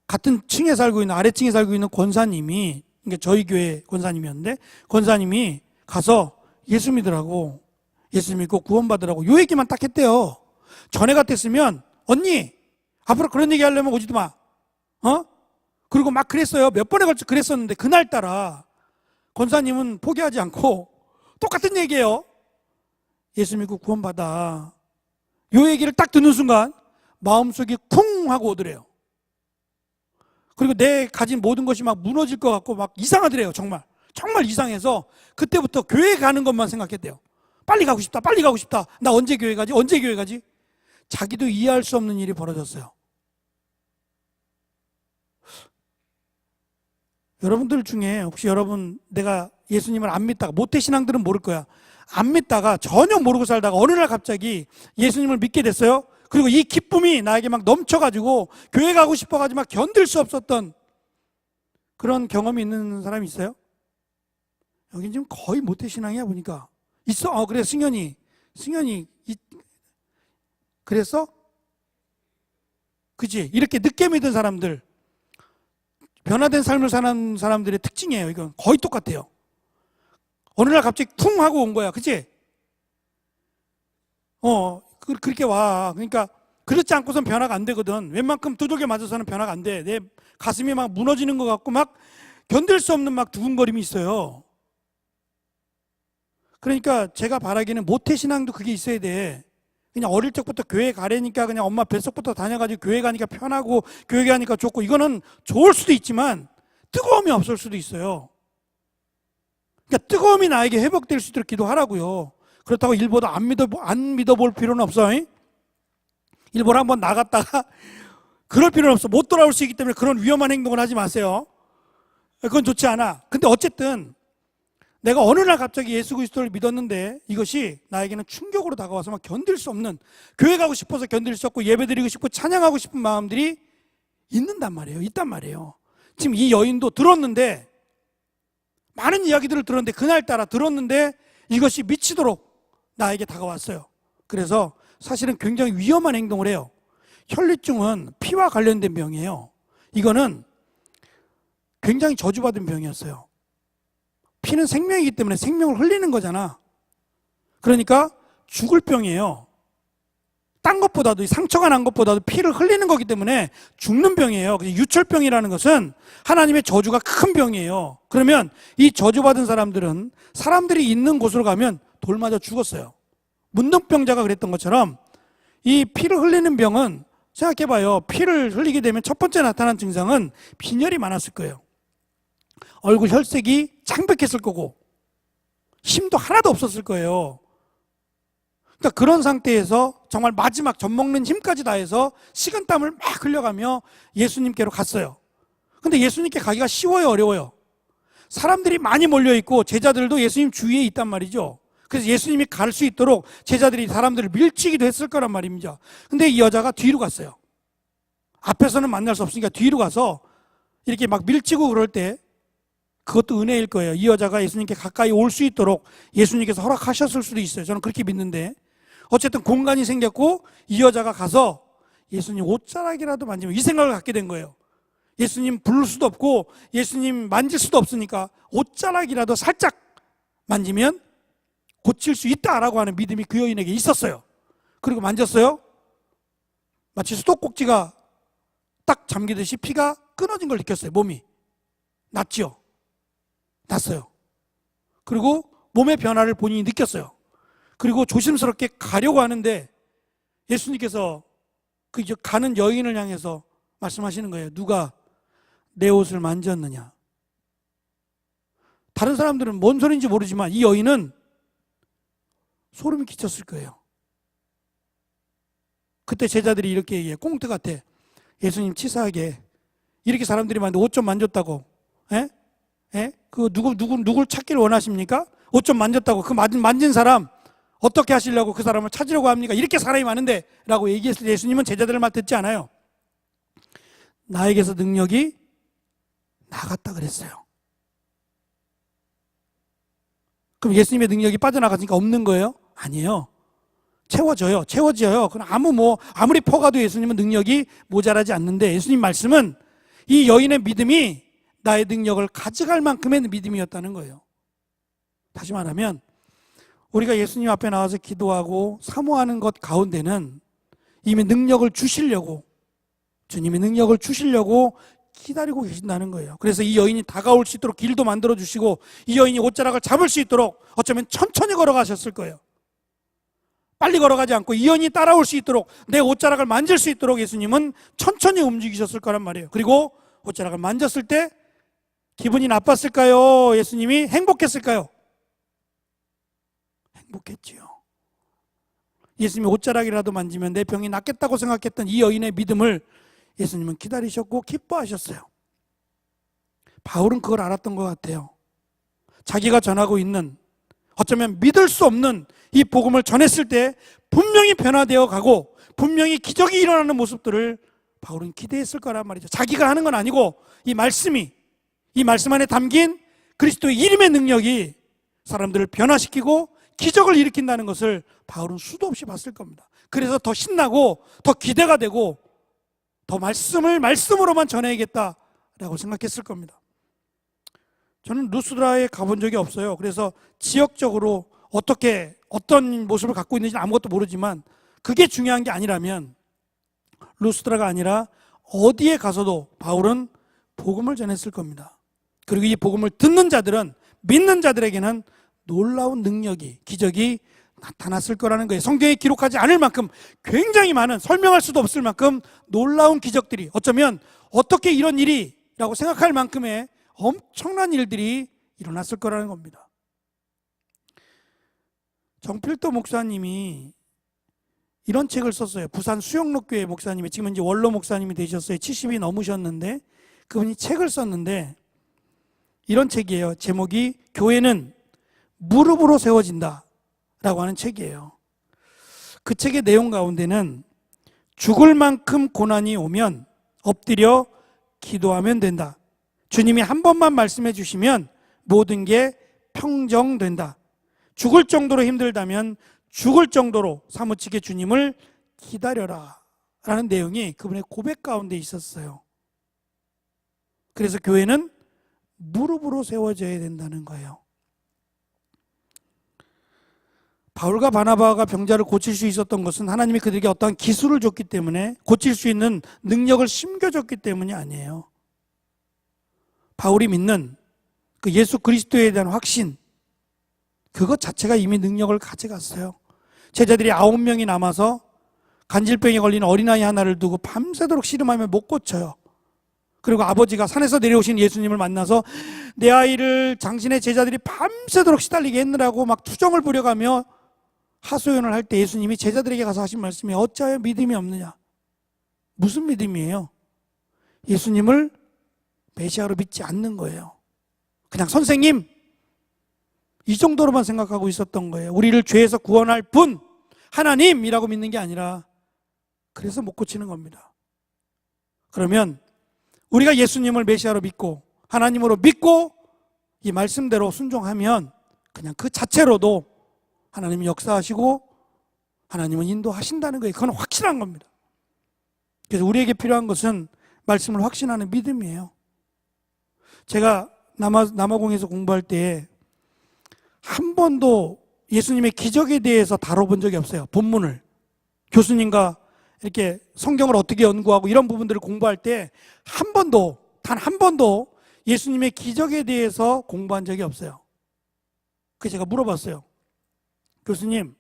Speaker 1: 같은 층에 살고 있는, 아래층에 살고 있는 권사님이, 그러니까 저희 교회 권사님이었는데, 권사님이 가서 예수 믿으라고, 예수 믿고 구원받으라고 요 얘기만 딱 했대요. 전에 같았으면 언니 앞으로 그런 얘기 하려면 오지도 마, 그리고 막 그랬어요. 몇 번에 걸쳐 그랬었는데, 그날따라 권사님은 포기하지 않고 똑같은 얘기예요. 예수 믿고 구원받아. 요 얘기를 딱 듣는 순간 마음속이 쿵 하고 오더래요. 그리고 내 가진 모든 것이 막 무너질 것 같고 막 이상하더래요. 정말 이상해서 그때부터 교회 가는 것만 생각했대요. 빨리 가고 싶다, 빨리 가고 싶다. 나 언제 교회 가지? 자기도 이해할 수 없는 일이 벌어졌어요. 여러분들 중에 혹시 내가 예수님을 안 믿다가, 모태신앙들은 모를 거야, 안 믿다가 전혀 모르고 살다가 어느 날 갑자기 예수님을 믿게 됐어요. 그리고 이 기쁨이 나에게 막 넘쳐가지고 교회 가고 싶어가지고 막 견딜 수 없었던 그런 경험이 있는 사람이 있어요? 여긴 지금 거의 모태신앙이야 보니까. 있어? 그래, 승현이 그랬어? 그치? 이렇게 늦게 믿은 사람들, 변화된 삶을 사는 사람들의 특징이에요. 이건 거의 똑같아요. 어느 날 갑자기 쿵 하고 온 거야. 그치? 그렇게 와. 그러니까 그렇지 않고선 변화가 안 되거든. 웬만큼 두들겨 맞아서는 변화가 안 돼. 내 가슴이 막 무너지는 것 같고 막 견딜 수 없는 막 두근거림이 있어요. 그러니까 제가 바라기는 모태신앙도 그게 있어야 돼. 그냥 어릴 적부터 교회 가려니까 그냥 엄마 뱃속부터 다녀가지고 교회 가니까 편하고 교회 가니까 좋고, 이거는 좋을 수도 있지만 뜨거움이 없을 수도 있어요. 그러니까 뜨거움이 나에게 회복될 수 있도록 기도하라고요. 그렇다고 일보도 안 믿어볼 필요는 없어. 일보를 한번 나갔다가 그럴 필요는 없어. 못 돌아올 수 있기 때문에 그런 위험한 행동을 하지 마세요. 그건 좋지 않아. 근데 어쨌든 내가 어느 날 갑자기 예수 그리스도를 믿었는데 이것이 나에게는 충격으로 다가와서 막 견딜 수 없는, 교회 가고 싶어서 견딜 수 없고 예배드리고 싶고 찬양하고 싶은 마음들이 있단 말이에요. 지금 이 여인도 들었는데, 많은 이야기들을 들었는데, 그날따라 들었는데 이것이 미치도록 나에게 다가왔어요. 그래서 사실은 굉장히 위험한 행동을 해요. 혈류증은 피와 관련된 병이에요. 이거는 굉장히 저주받은 병이었어요. 피는 생명이기 때문에 생명을 흘리는 거잖아. 그러니까 죽을 병이에요. 딴 것보다도, 상처가 난 것보다도 피를 흘리는 거기 때문에 죽는 병이에요. 유철병이라는 것은 하나님의 저주가 큰 병이에요. 그러면 이 저주받은 사람들은 사람들이 있는 곳으로 가면 돌 맞아 죽었어요. 문둥병자가 그랬던 것처럼 이 피를 흘리는 병은, 생각해봐요. 피를 흘리게 되면 첫 번째 나타난 증상은 빈혈이 많았을 거예요. 얼굴 혈색이 창백했을 거고 힘도 하나도 없었을 거예요. 그러니까 그런 상태에서 정말 마지막 젖 먹는 힘까지 다해서 식은땀을 막 흘려가며 예수님께로 갔어요. 근데 예수님께 가기가 쉬워요, 어려워요? 사람들이 많이 몰려있고 제자들도 예수님 주위에 있단 말이죠. 그래서 예수님이 갈 수 있도록 제자들이 사람들을 밀치기도 했을 거란 말입니다. 근데 이 여자가 뒤로 갔어요. 앞에서는 만날 수 없으니까 뒤로 가서 이렇게 막 밀치고 그럴 때, 그것도 은혜일 거예요. 이 여자가 예수님께 가까이 올 수 있도록 예수님께서 허락하셨을 수도 있어요. 저는 그렇게 믿는데, 어쨌든 공간이 생겼고 이 여자가 가서 예수님 옷자락이라도 만지면, 이 생각을 갖게 된 거예요. 예수님 부를 수도 없고 예수님 만질 수도 없으니까 옷자락이라도 살짝 만지면 고칠 수 있다라고 하는 믿음이 그 여인에게 있었어요. 그리고 만졌어요. 마치 수도꼭지가 딱 잠기듯이 피가 끊어진 걸 느꼈어요. 몸이 났죠. 났어요. 그리고 몸의 변화를 본인이 느꼈어요. 그리고 조심스럽게 가려고 하는데 예수님께서 그 가는 여인을 향해서 말씀하시는 거예요. 누가 내 옷을 만졌느냐? 다른 사람들은 뭔 소리인지 모르지만 이 여인은 소름이 끼쳤을 거예요. 그때 제자들이 이렇게 얘기해. 꽁트 같아. 예수님 치사하게 이렇게 사람들이 많은데 옷 좀 만졌다고, 에? 그 누굴 찾기를 원하십니까? 옷 좀 만졌다고 그 만진 사람 어떻게 하시려고 그 사람을 찾으려고 합니까? 이렇게 사람이 많은데 라고 얘기했을 때 예수님은 제자들을 말 듣지 않아요. 나에게서 능력이 나갔다 그랬어요. 그럼 예수님의 능력이 빠져나가니까 없는 거예요? 아니에요. 채워져요. 그럼 아무리 퍼가도 예수님은 능력이 모자라지 않는데, 예수님 말씀은 이 여인의 믿음이 나의 능력을 가져갈 만큼의 믿음이었다는 거예요. 다시 말하면 우리가 예수님 앞에 나와서 기도하고 사모하는 것 가운데는 이미 능력을 주시려고, 주님이 능력을 주시려고 기다리고 계신다는 거예요. 그래서 이 여인이 다가올 수 있도록 길도 만들어 주시고 이 여인이 옷자락을 잡을 수 있도록 어쩌면 천천히 걸어가셨을 거예요. 빨리 걸어가지 않고 이 여인이 따라올 수 있도록, 내 옷자락을 만질 수 있도록 예수님은 천천히 움직이셨을 거란 말이에요. 그리고 옷자락을 만졌을 때 기분이 나빴을까요? 예수님이 행복했을까요? 행복했지요. 예수님이 옷자락이라도 만지면 내 병이 낫겠다고 생각했던 이 여인의 믿음을 예수님은 기다리셨고 기뻐하셨어요. 바울은 그걸 알았던 것 같아요. 자기가 전하고 있는, 어쩌면 믿을 수 없는 이 복음을 전했을 때 분명히 변화되어 가고 분명히 기적이 일어나는 모습들을 바울은 기대했을 거란 말이죠. 자기가 하는 건 아니고 이 말씀 안에 담긴 그리스도의 이름의 능력이 사람들을 변화시키고 기적을 일으킨다는 것을 바울은 수도 없이 봤을 겁니다. 그래서 더 신나고 더 기대가 되고 더 말씀으로만 전해야겠다라고 생각했을 겁니다. 저는 루스드라에 가본 적이 없어요. 그래서 지역적으로 어떤 모습을 갖고 있는지 아무것도 모르지만 그게 중요한 게 아니라면 루스드라가 아니라 어디에 가서도 바울은 복음을 전했을 겁니다. 그리고 이 복음을 듣는 자들은, 믿는 자들에게는 놀라운 능력이, 기적이 나타났을 거라는 거예요. 성경에 기록하지 않을 만큼 굉장히 많은, 설명할 수도 없을 만큼 놀라운 기적들이, 어쩌면 어떻게 이런 일이 라고 생각할 만큼의 엄청난 일들이 일어났을 거라는 겁니다. 정필도 목사님이 이런 책을 썼어요. 부산 수영록교회 목사님이, 지금 이제 원로 목사님이 되셨어요. 70이 넘으셨는데 그분이 책을 썼는데 이런 책이에요. 제목이 교회는 무릎으로 세워진다 라고 하는 책이에요. 그 책의 내용 가운데는 죽을 만큼 고난이 오면 엎드려 기도하면 된다. 주님이 한 번만 말씀해 주시면 모든 게 평정된다. 죽을 정도로 힘들다면 죽을 정도로 사무치게 주님을 기다려라 라는 내용이 그분의 고백 가운데 있었어요. 그래서 교회는 무릎으로 세워져야 된다는 거예요. 바울과 바나바가 병자를 고칠 수 있었던 것은 하나님이 그들에게 어떠한 기술을 줬기 때문에, 고칠 수 있는 능력을 심겨줬기 때문이 아니에요. 바울이 믿는 그 예수 그리스도에 대한 확신, 그것 자체가 이미 능력을 가져갔어요. 제자들이 9명이 남아서 간질병에 걸린 어린아이 하나를 두고 밤새도록 씨름하며 못 고쳐요. 그리고 아버지가 산에서 내려오신 예수님을 만나서 내 아이를 당신의 제자들이 밤새도록 시달리게 했느라고 막 투정을 부려가며 하소연을 할 때 예수님이 제자들에게 가서 하신 말씀이 어찌하여 믿음이 없느냐. 무슨 믿음이에요? 예수님을 메시아로 믿지 않는 거예요. 그냥 선생님, 이 정도로만 생각하고 있었던 거예요. 우리를 죄에서 구원할 분, 하나님이라고 믿는 게 아니라, 그래서 못 고치는 겁니다. 그러면 우리가 예수님을 메시아로 믿고 하나님으로 믿고 이 말씀대로 순종하면 그냥 그 자체로도 하나님이 역사하시고 하나님은 인도하신다는 거예요. 그건 확실한 겁니다. 그래서 우리에게 필요한 것은 말씀을 확신하는 믿음이에요. 제가 남아공에서 공부할 때 한 번도 예수님의 기적에 대해서 다뤄본 적이 없어요. 본문을. 교수님과 이렇게 성경을 어떻게 연구하고 이런 부분들을 공부할 때 한 번도, 단 한 번도 예수님의 기적에 대해서 공부한 적이 없어요. 그래서 제가 물어봤어요. 교수님,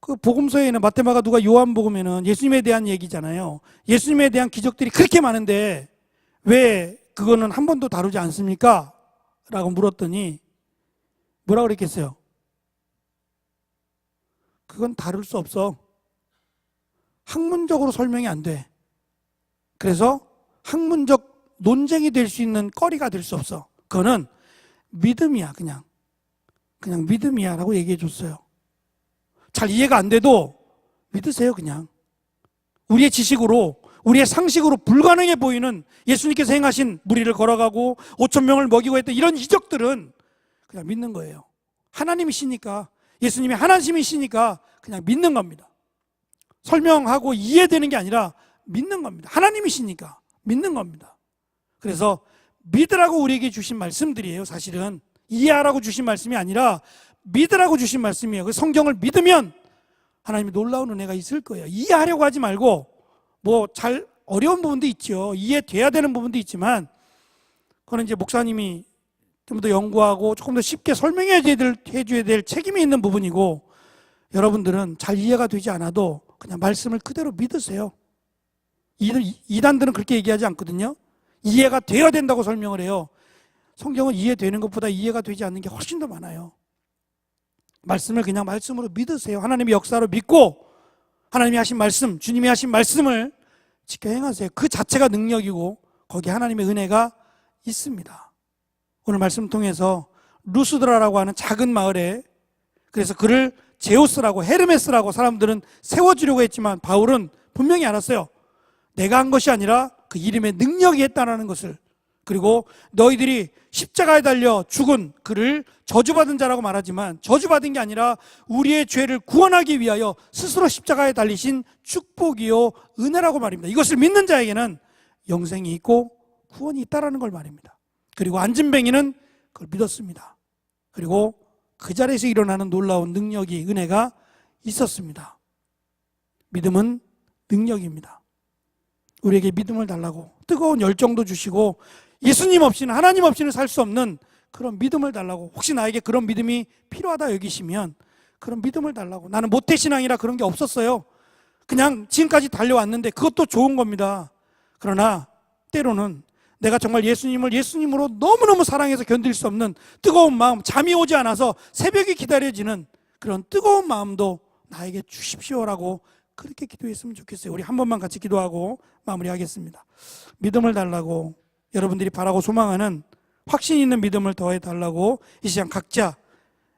Speaker 1: 그 복음서에는, 마태마가 누가 요한복음에는 예수님에 대한 얘기잖아요. 예수님에 대한 기적들이 그렇게 많은데 왜 그거는 한 번도 다루지 않습니까? 라고 물었더니 뭐라고 그랬겠어요? 그건 다룰 수 없어. 학문적으로 설명이 안 돼. 그래서 학문적 논쟁이 될 수 있는 거리가 될 수 없어. 그거는 믿음이야. 그냥 믿음이야 라고 얘기해 줬어요. 잘 이해가 안 돼도 믿으세요. 그냥 우리의 지식으로, 우리의 상식으로 불가능해 보이는 예수님께서 행하신, 무리를 걸어가고 5,000명을 먹이고 했던 이런 이적들은 그냥 믿는 거예요. 하나님이시니까, 예수님이 하나님이시니까 그냥 믿는 겁니다. 설명하고 이해되는 게 아니라 믿는 겁니다. 하나님이시니까 믿는 겁니다. 그래서 믿으라고 우리에게 주신 말씀들이에요. 사실은 이해하라고 주신 말씀이 아니라 믿으라고 주신 말씀이에요. 그 성경을 믿으면 하나님이 놀라운 은혜가 있을 거예요. 이해하려고 하지 말고, 뭐 잘 어려운 부분도 있죠. 이해돼야 되는 부분도 있지만 그거는 이제 목사님이 좀 더 연구하고 조금 더 쉽게 설명해 줘야 될 책임이 있는 부분이고, 여러분들은 잘 이해가 되지 않아도 그냥 말씀을 그대로 믿으세요. 이단들은 그렇게 얘기하지 않거든요. 이해가 돼야 된다고 설명을 해요. 성경은 이해되는 것보다 이해가 되지 않는 게 훨씬 더 많아요. 말씀을 그냥 말씀으로 믿으세요. 하나님의 역사로 믿고 하나님이 하신 말씀, 주님이 하신 말씀을 지켜 행하세요. 그 자체가 능력이고 거기에 하나님의 은혜가 있습니다. 오늘 말씀 통해서 루스드라라고 하는 작은 마을에, 그래서 그를 제우스라고, 헤르메스라고 사람들은 세워주려고 했지만 바울은 분명히 알았어요. 내가 한 것이 아니라 그 이름의 능력이 했다는 것을. 그리고 너희들이 십자가에 달려 죽은 그를 저주받은 자라고 말하지만 저주받은 게 아니라 우리의 죄를 구원하기 위하여 스스로 십자가에 달리신 축복이요 은혜라고 말입니다. 이것을 믿는 자에게는 영생이 있고 구원이 있다는 걸 말입니다. 그리고 안진뱅이는 그걸 믿었습니다. 그리고 그 자리에서 일어나는 놀라운 능력이, 은혜가 있었습니다. 믿음은 능력입니다. 우리에게 믿음을 달라고 뜨거운 열정도 주시고 예수님 없이는, 하나님 없이는 살 수 없는 그런 믿음을 달라고, 혹시 나에게 그런 믿음이 필요하다 여기시면 그런 믿음을 달라고. 나는 모태신앙이라 그런 게 없었어요. 그냥 지금까지 달려왔는데 그것도 좋은 겁니다. 그러나 때로는 내가 정말 예수님을 예수님으로 너무너무 사랑해서 견딜 수 없는 뜨거운 마음, 잠이 오지 않아서 새벽이 기다려지는 그런 뜨거운 마음도 나에게 주십시오라고 그렇게 기도했으면 좋겠어요. 우리 한 번만 같이 기도하고 마무리하겠습니다. 믿음을 달라고, 여러분들이 바라고 소망하는 확신 있는 믿음을 더해 달라고 이 시간 각자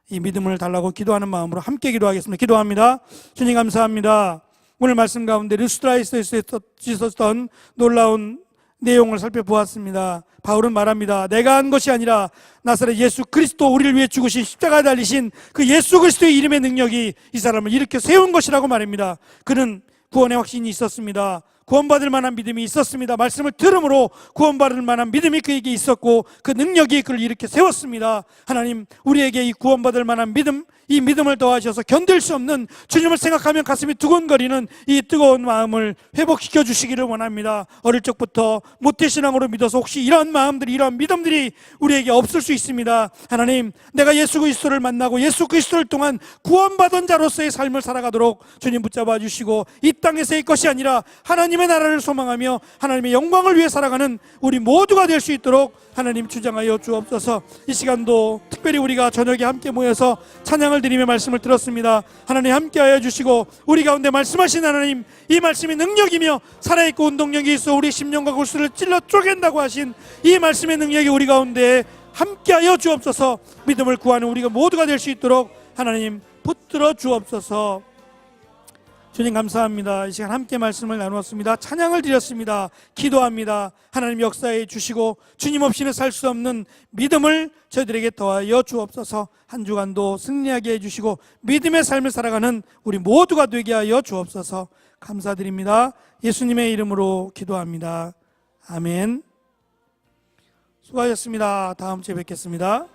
Speaker 1: 이 믿음을 달라고 기도하는 마음으로 함께 기도하겠습니다. 기도합니다. 주님 감사합니다. 오늘 말씀 가운데 르스드라에서 있었던 놀라운 내용을 살펴보았습니다. 바울은 말합니다. 내가 한 것이 아니라 나사렛 예수 그리스도, 우리를 위해 죽으신 십자가에 달리신 그 예수 그리스도의 이름의 능력이 이 사람을 일으켜 세운 것이라고 말합니다. 그는 구원의 확신이 있었습니다. 구원받을 만한 믿음이 있었습니다. 말씀을 들음으로 구원받을 만한 믿음이 그에게 있었고 그 능력이 그를 일으켜 세웠습니다. 하나님, 우리에게 이 구원받을 만한 믿음, 이 믿음을 더하셔서 견딜 수 없는, 주님을 생각하면 가슴이 두근거리는 이 뜨거운 마음을 회복시켜 주시기를 원합니다. 어릴 적부터 모태신앙으로 믿어서 혹시 이러한 마음들이, 이러한 믿음들이 우리에게 없을 수 있습니다. 하나님, 내가 예수 그리스도를 만나고 예수 그리스도를 통한 구원받은 자로서의 삶을 살아가도록 주님 붙잡아 주시고, 이 땅에서의 것이 아니라 하나님의 나라를 소망하며 하나님의 영광을 위해 살아가는 우리 모두가 될 수 있도록 하나님 주장하여 주옵소서. 이 시간도 특별히 우리가 저녁에 함께 모여서 찬양을 드리며 말씀을 들었습니다. 하나님 함께하여 주시고, 우리 가운데 말씀하신 하나님, 이 말씀이 능력이며 살아있고 운동력이 있어 우리 심령과 골수를 찔러 쪼갠다고 하신 이 말씀의 능력이 우리 가운데 함께하여 주옵소서. 믿음을 구하는 우리가 모두가 될 수 있도록 하나님 붙들어 주옵소서. 주님 감사합니다. 이 시간 함께 말씀을 나누었습니다. 찬양을 드렸습니다. 기도합니다. 하나님 역사해 주시고 주님 없이는 살 수 없는 믿음을 저희들에게 더하여 주옵소서. 한 주간도 승리하게 해주시고 믿음의 삶을 살아가는 우리 모두가 되게 하여 주옵소서. 감사드립니다. 예수님의 이름으로 기도합니다. 아멘. 수고하셨습니다. 다음 주에 뵙겠습니다.